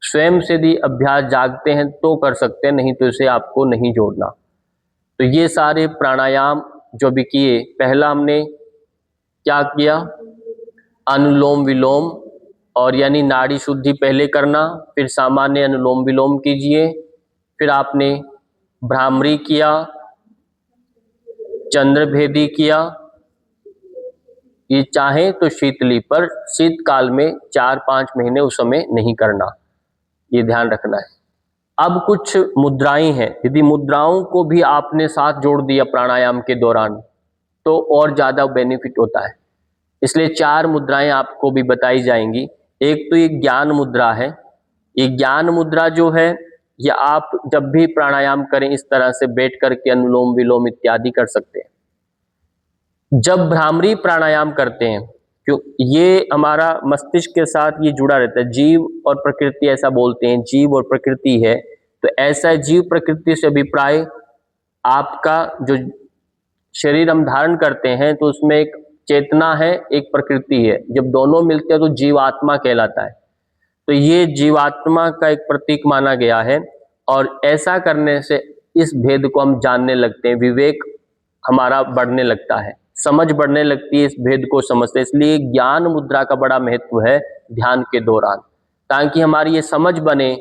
स्वयं से भी अभ्यास जागते हैं तो कर सकते हैं, नहीं तो इसे आपको नहीं जोड़ना। तो ये सारे प्राणायाम जो भी किए, पहला हमने क्या किया, अनुलोम विलोम, और यानी नाड़ी शुद्धि पहले करना, फिर सामान्य अनुलोम विलोम कीजिए, फिर आपने भ्रामरी किया, चंद्रभेदी किया, ये चाहे तो शीतली, पर शीतकाल में 4-5 महीने उस समय नहीं करना, ये ध्यान रखना है। अब कुछ मुद्राएं हैं, यदि मुद्राओं को भी आपने साथ जोड़ दिया प्राणायाम के दौरान तो और ज़्यादा बेनिफिट होता है। इसलिए 4 मुद्राएं आपको भी बताई जाएंगी। एक तो ये ज्ञान मुद्रा है। ये ज्ञान मुद्रा जो है, ये आप जब भी प्राणायाम करें इस तरह से बैठ करके अनुलोम विलोम इत्यादि कर सकते हैं। जब भ्रामरी प्राणायाम करते हैं, क्यों, ये हमारा मस्तिष्क के साथ ये जुड़ा रहता है। जीव और प्रकृति ऐसा बोलते हैं, जीव और प्रकृति है, तो ऐसा जीव प्रकृति से अभिप्राय आपका जो शरीर हम धारण करते हैं तो उसमें एक चेतना है, एक प्रकृति है। जब दोनों मिलते हैं तो जीवात्मा कहलाता है। तो ये जीवात्मा का एक प्रतीक माना गया है और ऐसा करने से इस भेद को हम जानने लगते हैं, विवेक हमारा बढ़ने लगता है, समझ बढ़ने लगती है इस भेद को समझते। इसलिए ज्ञान मुद्रा का बड़ा महत्व है ध्यान के दौरान, ताकि हमारी ये समझ बने,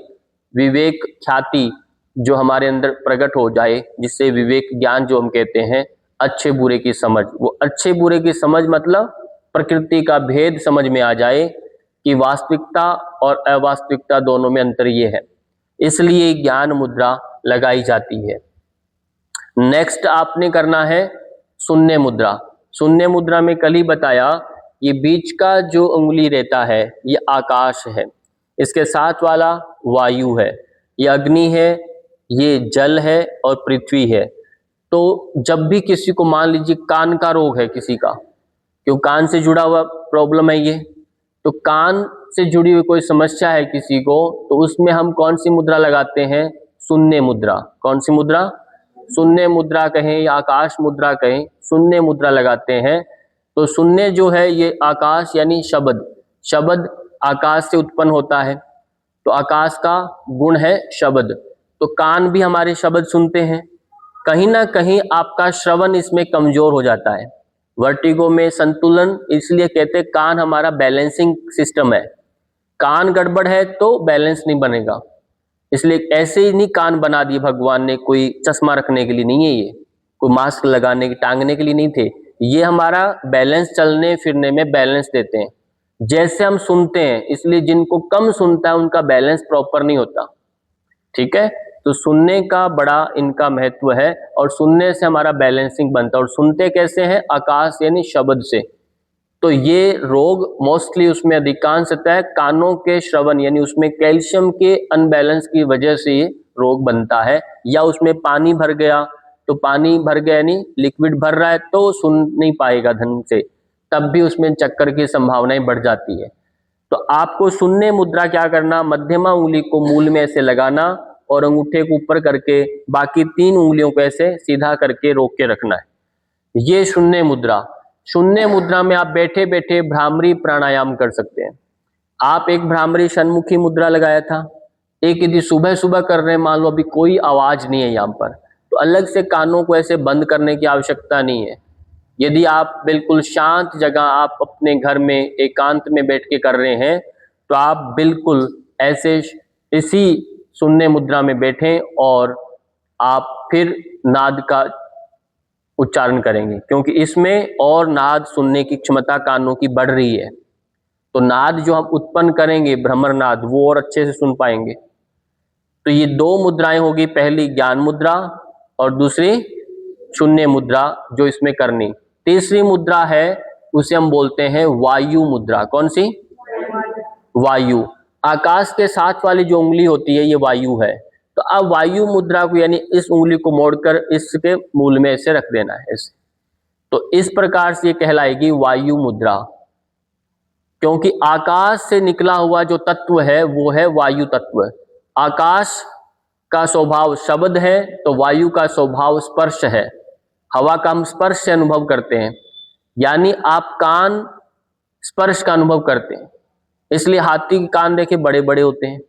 विवेक ख्याति जो हमारे अंदर प्रकट हो जाए, जिससे विवेक ज्ञान जो हम कहते हैं, अच्छे बुरे की समझ। वो अच्छे बुरे की समझ मतलब प्रकृति का भेद समझ में आ जाए कि वास्तविकता और अवास्तविकता दोनों में अंतर ये है। इसलिए ज्ञान मुद्रा लगाई जाती है। नेक्स्ट आपने करना है शून्य मुद्रा। शून्य मुद्रा में कल ही बताया, ये बीच का जो उंगली रहता है ये आकाश है, इसके साथ वाला वायु है, ये अग्नि है, ये जल है और पृथ्वी है। तो जब भी किसी को मान लीजिए कान का रोग है किसी का, क्यों कान से जुड़ा हुआ प्रॉब्लम है ये, तो कान से जुड़ी हुई कोई समस्या है किसी को, तो उसमें हम कौन सी मुद्रा लगाते हैं, शून्य मुद्रा। कौन सी मुद्रा, शून्य मुद्रा कहें या आकाश मुद्रा कहें, शून्य मुद्रा लगाते हैं। तो शून्य जो है ये आकाश यानी शब्द, शब्द आकाश से उत्पन्न होता है, तो आकाश का गुण है शब्द। तो कान भी हमारे शब्द सुनते हैं। कहीं ना कहीं आपका श्रवण इसमें कमजोर हो जाता है। वर्टिगो में संतुलन, इसलिए कहते हैं कान हमारा बैलेंसिंग सिस्टम है। कान गड़बड़ है तो बैलेंस नहीं बनेगा। इसलिए ऐसे ही नहीं कान बना दिए भगवान ने, कोई चश्मा रखने के लिए नहीं है, ये कोई मास्क लगाने की टांगने के लिए नहीं थे। ये हमारा बैलेंस, चलने फिरने में बैलेंस देते हैं। जैसे हम सुनते हैं, इसलिए जिनको कम सुनता है उनका बैलेंस प्रॉपर नहीं होता। ठीक है, तो सुनने का बड़ा इनका महत्व है और सुनने से हमारा बैलेंसिंग बनता है। और सुनते कैसे हैं, आकाश यानी शब्द से। तो ये रोग मोस्टली उसमें अधिकांशतः है कानों के श्रवण यानी उसमें कैल्शियम के अनबैलेंस की वजह से ये रोग बनता है। या उसमें पानी भर गया, तो पानी भर गया यानी लिक्विड भर रहा है तो सुन नहीं पाएगा ढंग से, तब भी उसमें चक्कर की संभावनाएं बढ़ जाती है। तो आपको शून्य मुद्रा क्या करना, मध्यमा उंगली को मूल में ऐसे लगाना और अंगूठे को ऊपर करके बाकी 3 उंगलियों को ऐसे सीधा करके रोक के रखना है। ये शून्य मुद्रा। शून्य मुद्रा में आप बैठे बैठे भ्रामरी प्राणायाम कर सकते हैं। आप एक भ्रामरी षण्मुखी मुद्रा लगाया था, एक यदि सुबह सुबह कर रहे हैं, मान लो अभी कोई आवाज नहीं है यहाँ पर, तो अलग से कानों को ऐसे बंद करने की आवश्यकता नहीं है। यदि आप बिल्कुल शांत जगह आप अपने घर में एकांत में बैठ के कर रहे हैं, तो आप बिल्कुल ऐसे इसी शून्य मुद्रा में बैठें और आप फिर नाद का उच्चारण करेंगे, क्योंकि इसमें और नाद सुनने की क्षमता कानों की बढ़ रही है। तो नाद जो हम उत्पन्न करेंगे भ्रमर नाद, वो और अच्छे से सुन पाएंगे। तो ये 2 मुद्राएं होगी, पहली ज्ञान मुद्रा और दूसरी शून्य मुद्रा जो इसमें करनी। तीसरी मुद्रा है उसे हम बोलते हैं वायु मुद्रा। कौन सी? वायु। आकाश के साथ वाली जो उंगली होती है ये वायु है। तो अब वायु मुद्रा को यानी इस उंगली को मोड़कर इसके मूल में ऐसे रख देना है ऐसे। तो इस प्रकार से ये कहलाएगी वायु मुद्रा, क्योंकि आकाश से निकला हुआ जो तत्व है वो है वायु तत्व। आकाश का स्वभाव शब्द है, तो वायु का स्वभाव स्पर्श है। हवा का हम स्पर्श से अनुभव करते हैं, यानी आप कान स्पर्श का अनुभव करते हैं। इसलिए हाथी के कान देखे बड़े बड़े होते हैं।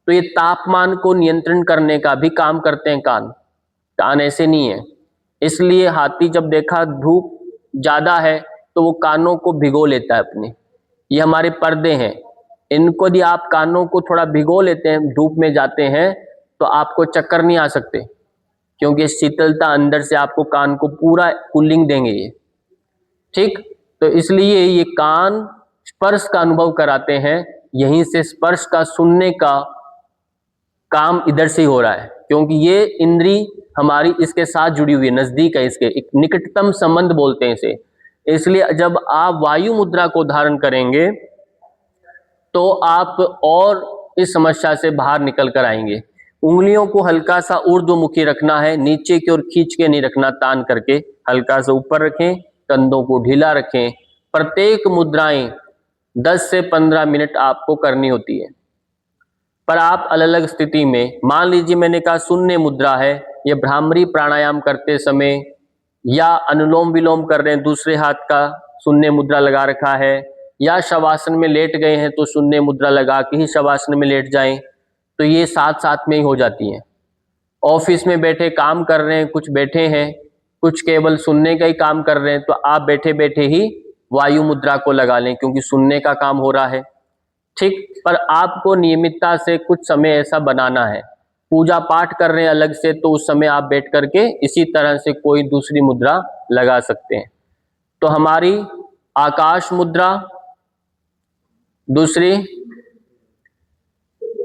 तो ये तापमान को नियंत्रण करने का भी काम करते हैं कान। कान ऐसे नहीं है, इसलिए हाथी जब देखा धूप ज्यादा है तो वो कानों को भिगो लेता है अपने। ये हमारे पर्दे हैं, इनको यदि आप कानों को थोड़ा भिगो लेते हैं, धूप में जाते हैं, तो आपको चक्कर नहीं आ सकते, क्योंकि शीतलता अंदर से आपको कान को पूरा कूलिंग देंगे ये। ठीक, तो इसलिए ये कान स्पर्श का अनुभव कराते हैं। यहीं से स्पर्श का सुनने का काम इधर से ही हो रहा है, क्योंकि ये इंद्री हमारी इसके साथ जुड़ी हुई है, नजदीक है, इसके एक निकटतम संबंध बोलते हैं इसे। इसलिए जब आप वायु मुद्रा को धारण करेंगे तो आप और इस समस्या से बाहर निकल कर आएंगे। उंगलियों को हल्का सा ऊर्ध्वमुखी रखना है, नीचे की ओर खींच के नहीं रखना, तान करके हल्का सा ऊपर रखें, कंधों को ढीला रखें। प्रत्येक मुद्राएं 10 से 15 मिनट आपको करनी होती है। पर आप अलग अलग स्थिति में, मान लीजिए मैंने कहा शून्य मुद्रा है, ये भ्रामरी प्राणायाम करते समय या अनुलोम विलोम कर रहे हैं, दूसरे हाथ का शून्य मुद्रा लगा रखा है, या शवासन में लेट गए हैं तो शून्य मुद्रा लगा के ही शवासन में लेट जाएं, तो ये साथ साथ में ही हो जाती हैं। ऑफिस में बैठे काम कर रहे हैं, कुछ बैठे हैं, कुछ केवल सुनने का ही काम कर रहे हैं, तो आप बैठे बैठे ही वायु मुद्रा को लगा लें, क्योंकि सुनने का काम हो रहा है। ठीक, पर आपको नियमितता से कुछ समय ऐसा बनाना है। पूजा पाठ कर रहे हैं अलग से, तो उस समय आप बैठ करके इसी तरह से कोई दूसरी मुद्रा लगा सकते हैं। तो हमारी आकाश मुद्रा, दूसरी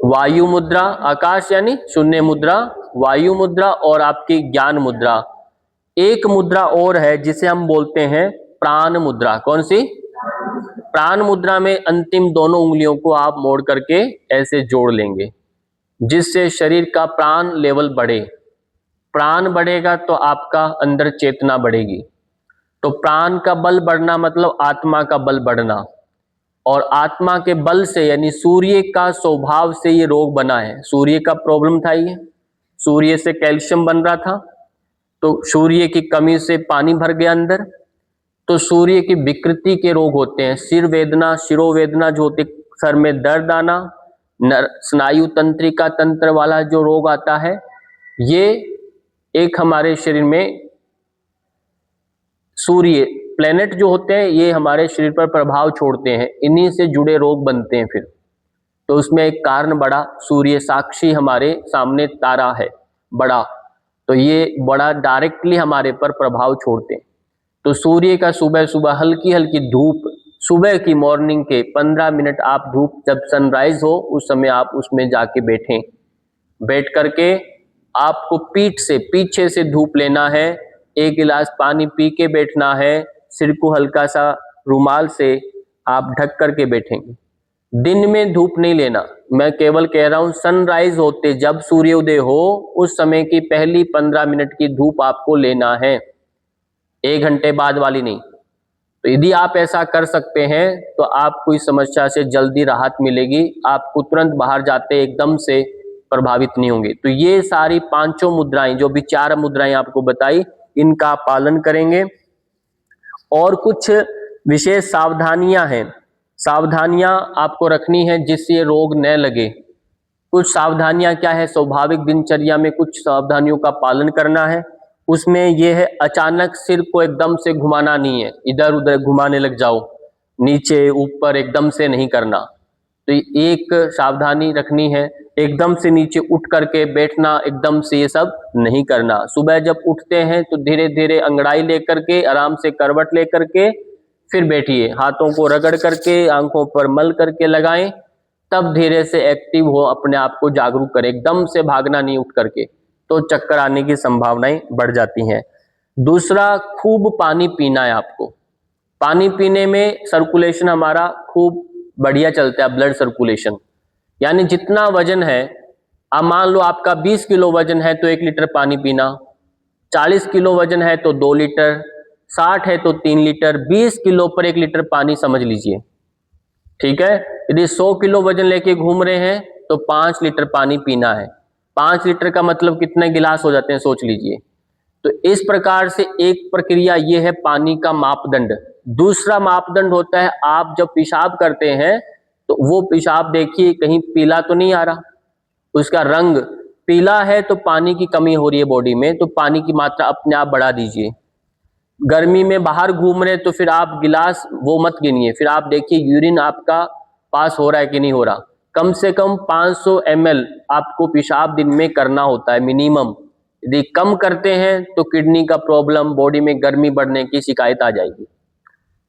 वायु मुद्रा, आकाश यानी शून्य मुद्रा, वायु मुद्रा और आपकी ज्ञान मुद्रा। एक मुद्रा और है जिसे हम बोलते हैं प्राण मुद्रा। कौन सी? प्राण मुद्रा में अंतिम दोनों उंगलियों को आप मोड़ करके ऐसे जोड़ लेंगे, जिससे शरीर का प्राण लेवल बढ़े। प्राण बढ़ेगा तो आपका अंदर चेतना बढ़ेगी। तो प्राण का बल बढ़ना मतलब आत्मा का बल बढ़ना, और आत्मा के बल से यानी सूर्य का स्वभाव से ये रोग बना है। सूर्य का प्रॉब्लम था ये, सूर्य से कैल्शियम बन रहा था, तो सूर्य की कमी से पानी भर गया अंदर, तो सूर्य की विकृति के रोग होते हैं। सिर वेदना, शिरोवेदना जो होती, सर में दर्द आना, स्नायु तंत्रिका तंत्र वाला जो रोग आता है, ये एक हमारे शरीर में सूर्य प्लेनेट जो होते हैं ये हमारे शरीर पर प्रभाव छोड़ते हैं, इन्हीं से जुड़े रोग बनते हैं फिर। तो उसमें एक कारण बड़ा, सूर्य साक्षी हमारे सामने तारा है बड़ा, तो ये बड़ा डायरेक्टली हमारे पर प्रभाव छोड़ते हैं। तो सूर्य का सुबह सुबह हल्की हल्की धूप, सुबह की मॉर्निंग के 15 मिनट आप धूप, जब सनराइज हो उस समय आप उसमें जाके बैठें। बैठ करके आपको पीठ से, पीछे से धूप लेना है, 1 गिलास पानी पी के बैठना है, सिर को हल्का सा रुमाल से आप ढक करके बैठेंगे। दिन में धूप नहीं लेना, मैं केवल कह रहा हूं सनराइज होते, जब सूर्योदय हो उस समय की पहली 15 मिनट की धूप आपको लेना है, 1 घंटे बाद वाली नहीं। तो यदि आप ऐसा कर सकते हैं तो आपको इस समस्या से जल्दी राहत मिलेगी, आपको तुरंत बाहर जाते एकदम से प्रभावित नहीं होंगे। तो ये सारी पांचों मुद्राएं, जो भी 4 मुद्राएं आपको बताई, इनका आप पालन करेंगे। और कुछ विशेष सावधानियां हैं, सावधानियां आपको रखनी है जिससे रोग न लगे। कुछ सावधानियां क्या है, स्वाभाविक दिनचर्या में कुछ सावधानियों का पालन करना है। उसमें यह है, अचानक सिर को एकदम से घुमाना नहीं है, इधर उधर घुमाने लग जाओ, नीचे ऊपर एकदम से नहीं करना। तो एक सावधानी रखनी है, एकदम से नीचे उठ करके बैठना, एकदम से ये सब नहीं करना। सुबह जब उठते हैं तो धीरे धीरे अंगड़ाई लेकर के, आराम से करवट लेकर के फिर बैठिए, हाथों को रगड़ करके, आंखों पर मल करके लगाएं, तब धीरे से एक्टिव हो, अपने आप को जागरूक करें। एकदम से भागना नहीं उठ करके, तो चक्कर आने की संभावनाएं बढ़ जाती हैं। दूसरा, खूब पानी पीना है आपको। पानी पीने में सर्कुलेशन हमारा खूब बढ़िया चलता है, ब्लड सर्कुलेशन। यानी जितना वजन है, आप मान लो आपका 20 किलो वजन है तो 1 लीटर पानी पीना, 40 किलो वजन है तो 2 लीटर, 60 है तो 3 लीटर, 20 किलो पर 1 लीटर पानी समझ लीजिए, ठीक है। यदि 100 किलो वजन लेके घूम रहे हैं तो 5 लीटर पानी पीना है। 5 लीटर का मतलब कितने गिलास हो जाते हैं, सोच लीजिए। तो इस प्रकार से एक प्रक्रिया ये है पानी का मापदंड। दूसरा मापदंड होता है, आप जब पेशाब करते हैं तो वो पेशाब देखिए कहीं पीला तो नहीं आ रहा, उसका रंग पीला है तो पानी की कमी हो रही है बॉडी में, तो पानी की मात्रा अपने आप बढ़ा दीजिए। गर्मी में बाहर घूम रहे तो फिर आप गिलास वो मत गिनिए, फिर आप देखिए यूरिन आपका पास हो रहा है कि नहीं हो रहा। कम से कम 500 ml आपको पेशाब दिन में करना होता है मिनिमम। यदि कम करते हैं तो किडनी का प्रॉब्लम, बॉडी में गर्मी बढ़ने की शिकायत आ जाएगी,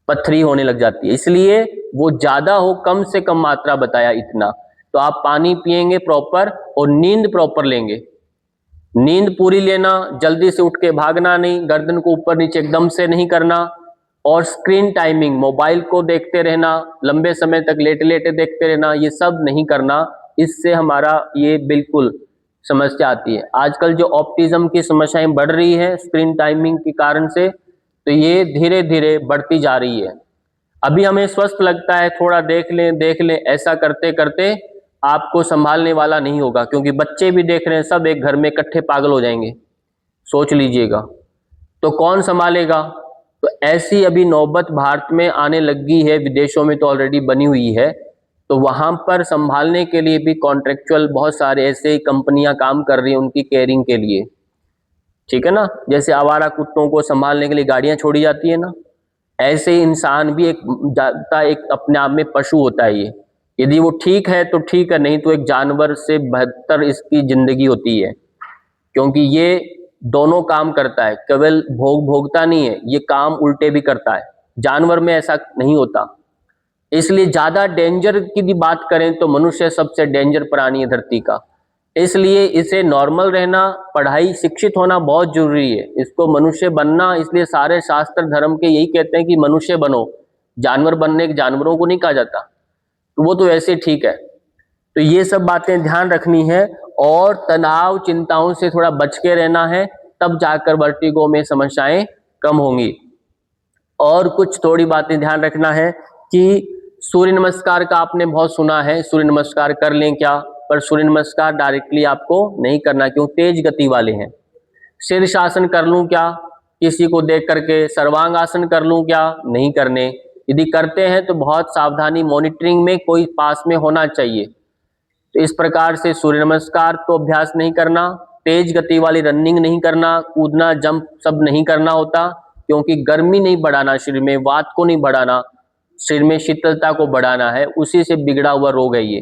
पथरी होने लग जाती है। इसलिए वो ज्यादा हो, कम से कम मात्रा बताया इतना। तो आप पानी पिएंगे प्रॉपर और नींद प्रॉपर लेंगे। नींद पूरी लेना, जल्दी से उठ के भागना नहीं, गर्दन को ऊपर नीचे एकदम से नहीं करना। और स्क्रीन टाइमिंग, मोबाइल को देखते रहना, लंबे समय तक लेटे लेटे देखते रहना, ये सब नहीं करना। इससे हमारा ये बिल्कुल समस्या आती है। आजकल जो ऑप्टिज्म की समस्याएं बढ़ रही है स्क्रीन टाइमिंग के कारण से, तो ये धीरे धीरे बढ़ती जा रही है। अभी हमें स्वस्थ लगता है, थोड़ा देख लें, ऐसा करते करते आपको संभालने वाला नहीं होगा, क्योंकि बच्चे भी देख रहे हैं, सब एक घर में इकट्ठे पागल हो जाएंगे, सोच लीजिएगा, तो कौन संभालेगा। तो ऐसी अभी नौबत भारत में आने लगी है, विदेशों में तो ऑलरेडी बनी हुई है। तो वहां पर संभालने के लिए भी कॉन्ट्रेक्चुअल बहुत सारे ऐसे ही कंपनियां काम कर रही हैं उनकी केयरिंग के लिए, ठीक है ना। जैसे आवारा कुत्तों को संभालने के लिए गाड़ियां छोड़ी जाती है ना, ऐसे ही इंसान भी एक अपने आप में पशु होता है। ये यदि वो ठीक है तो ठीक है, नहीं तो एक जानवर से बेहतर इसकी जिंदगी होती है, क्योंकि ये दोनों काम करता है, केवल भोगता नहीं है, ये काम उल्टे भी करता है। जानवर में ऐसा नहीं होता। इसलिए ज्यादा डेंजर की भी बात करें तो मनुष्य सबसे डेंजर प्राणी है धरती का। इसलिए इसे नॉर्मल रहना, पढ़ाई, शिक्षित होना बहुत जरूरी है, इसको मनुष्य बनना। इसलिए सारे शास्त्र धर्म के यही कहते हैं कि मनुष्य बनो, जानवर बनने के जानवरों को नहीं कहा जाता, तो वो तो ऐसे ठीक है। तो ये सब बातें ध्यान रखनी है और तनाव चिंताओं से थोड़ा बच के रहना है, तब जाकर वर्टिगो में समस्याएं कम होंगी। और कुछ थोड़ी बातें ध्यान रखना है कि सूर्य नमस्कार का आपने बहुत सुना है, सूर्य नमस्कार कर लें क्या, पर सूर्य नमस्कार डायरेक्टली आपको नहीं करना, क्यों, तेज गति वाले हैं। शीर्षासन कर लूं क्या, किसी को देख करके, सर्वांग आसन कर लूं क्या, नहीं करने। यदि करते हैं तो बहुत सावधानी, मॉनिटरिंग में कोई पास में होना चाहिए। तो इस प्रकार से सूर्य नमस्कार तो अभ्यास नहीं करना, तेज गति वाली रनिंग नहीं करना, कूदना, जंप सब नहीं करना होता, क्योंकि गर्मी नहीं बढ़ाना शरीर में, वात को नहीं बढ़ाना, शरीर में शीतलता को बढ़ाना है, उसी से बिगड़ा हुआ रोग है ये।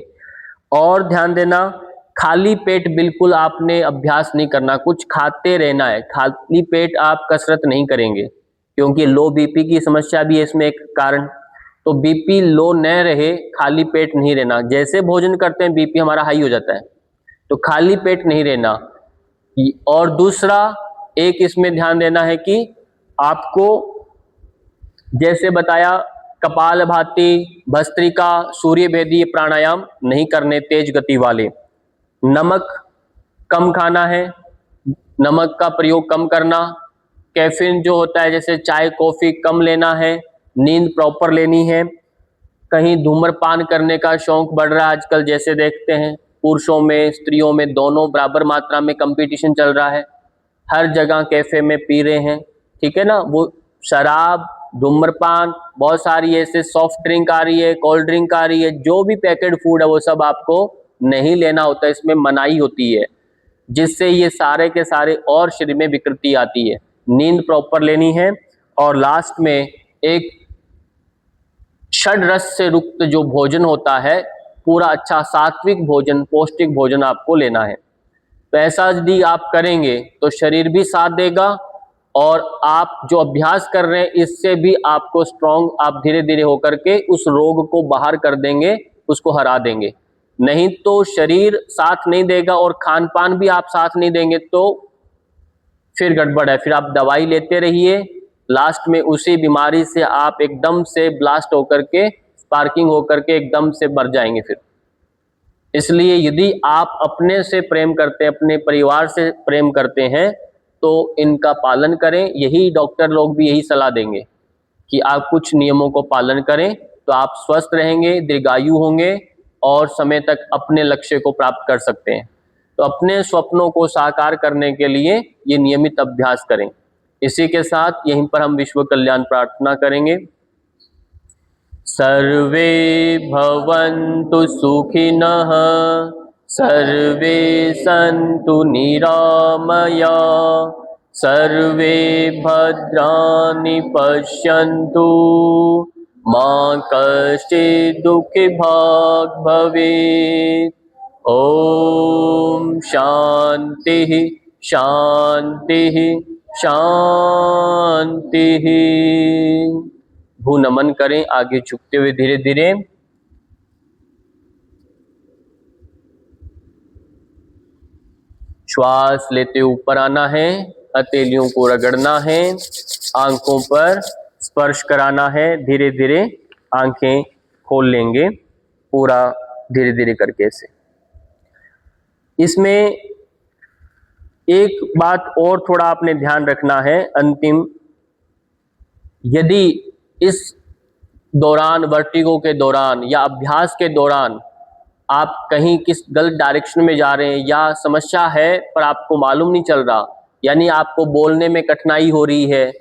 और ध्यान देना, खाली पेट बिल्कुल आपने अभ्यास नहीं करना, कुछ खाते रहना है। खाली पेट आप कसरत नहीं करेंगे, क्योंकि लो बीपी की समस्या भी है इसमें एक कारण। तो बीपी लो न रहे, खाली पेट नहीं रहना। जैसे भोजन करते हैं बीपी हमारा हाई हो जाता है, तो खाली पेट नहीं रहना। और दूसरा एक इसमें ध्यान देना है कि आपको जैसे बताया, कपालभाति, भस्त्रिका, सूर्य भेदी प्राणायाम नहीं करने तेज गति वाले। नमक कम खाना है, नमक का प्रयोग कम करना। कैफीन जो होता है जैसे चाय कॉफी कम लेना है। नींद प्रॉपर लेनी है। कहीं धूम्रपान करने का शौक बढ़ रहा है आजकल, जैसे देखते हैं पुरुषों में स्त्रियों में दोनों बराबर मात्रा में कंपटीशन चल रहा है, हर जगह कैफे में पी रहे हैं, ठीक है ना। वो शराब, धूम्रपान, बहुत सारी ऐसे सॉफ्ट ड्रिंक आ रही है, कोल्ड ड्रिंक आ रही है, जो भी पैकेट फूड है वो सब आपको नहीं लेना होता है, इसमें मनाही होती है, जिससे ये सारे के सारे और शरीर में विकृति आती है। नींद प्रॉपर लेनी है। और लास्ट में एक षड रस से युक्त जो भोजन होता है, पूरा अच्छा सात्विक भोजन, पौष्टिक भोजन आपको लेना है। तो ऐसा यदि आप करेंगे तो शरीर भी साथ देगा और आप जो अभ्यास कर रहे हैं इससे भी आपको स्ट्रॉन्ग, आप धीरे धीरे होकर के उस रोग को बाहर कर देंगे, उसको हरा देंगे। नहीं तो शरीर साथ नहीं देगा और खान पान भी आप साथ नहीं देंगे तो फिर गड़बड़ है, फिर आप दवाई लेते रहिए, लास्ट में उसी बीमारी से आप एकदम से ब्लास्ट होकर के, स्पार्किंग होकर के एकदम से मर जाएंगे फिर। इसलिए यदि आप अपने से प्रेम करते हैं, अपने परिवार से प्रेम करते हैं, तो इनका पालन करें। यही डॉक्टर लोग भी यही सलाह देंगे कि आप कुछ नियमों को पालन करें तो आप स्वस्थ रहेंगे, दीर्घायु होंगे और समय तक अपने लक्ष्य को प्राप्त कर सकते हैं। तो अपने स्वप्नों को साकार करने के लिए ये नियमित अभ्यास करें। इसी के साथ यहीं पर हम विश्व कल्याण प्रार्थना करेंगे। सर्वे भवन्तु सुखिनः, सर्वे सन्तु निरामया, सर्वे भद्राणि पश्यन्तु, मा कश्चित् दुःखभाग् भवेत्। ओम शांति शांति शांति। भू नमन करें आगे झुकते हुए धीरे धीरे। श्वास लेते ऊपर आना है, हथेलियों को रगड़ना है, आंखों पर स्पर्श कराना है, धीरे धीरे आंखें खोल लेंगे पूरा धीरे धीरे करके ऐसे। इसमें एक बात और थोड़ा आपने ध्यान रखना है अंतिम, यदि इस दौरान, वर्टिगो के दौरान या अभ्यास के दौरान आप कहीं किस गलत डायरेक्शन में जा रहे हैं या समस्या है पर आपको मालूम नहीं चल रहा, यानी आपको बोलने में कठिनाई हो रही है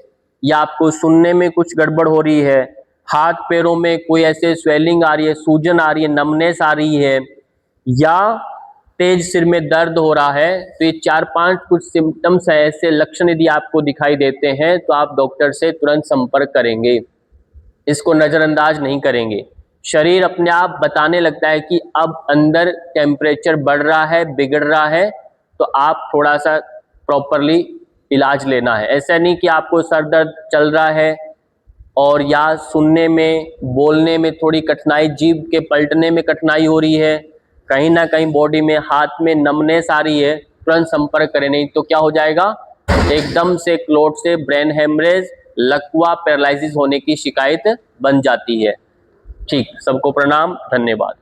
या आपको सुनने में कुछ गड़बड़ हो रही है, हाथ पैरों में कोई ऐसे स्वेलिंग आ रही है, सूजन आ रही है, नमनेस आ रही है या तेज सिर में दर्द हो रहा है, तो ये 4-5 कुछ सिम्टम्स है, ऐसे लक्षण यदि आपको दिखाई देते हैं तो आप डॉक्टर से तुरंत संपर्क करेंगे, इसको नज़रअंदाज नहीं करेंगे। शरीर अपने आप बताने लगता है कि अब अंदर टेम्परेचर बढ़ रहा है, बिगड़ रहा है, तो आप थोड़ा सा प्रॉपरली इलाज लेना है। ऐसा नहीं कि आपको सर दर्द चल रहा है और या सुनने में, बोलने में थोड़ी कठिनाई, जीभ के पलटने में कठिनाई हो रही है, कहीं ना कहीं बॉडी में, हाथ में नमनेस आ रही है, तुरंत संपर्क करें, नहीं तो क्या हो जाएगा, एकदम से क्लोट से ब्रेन हेमरेज, लकवा, पैरालिसिस होने की शिकायत बन जाती है। ठीक, सबको प्रणाम, धन्यवाद।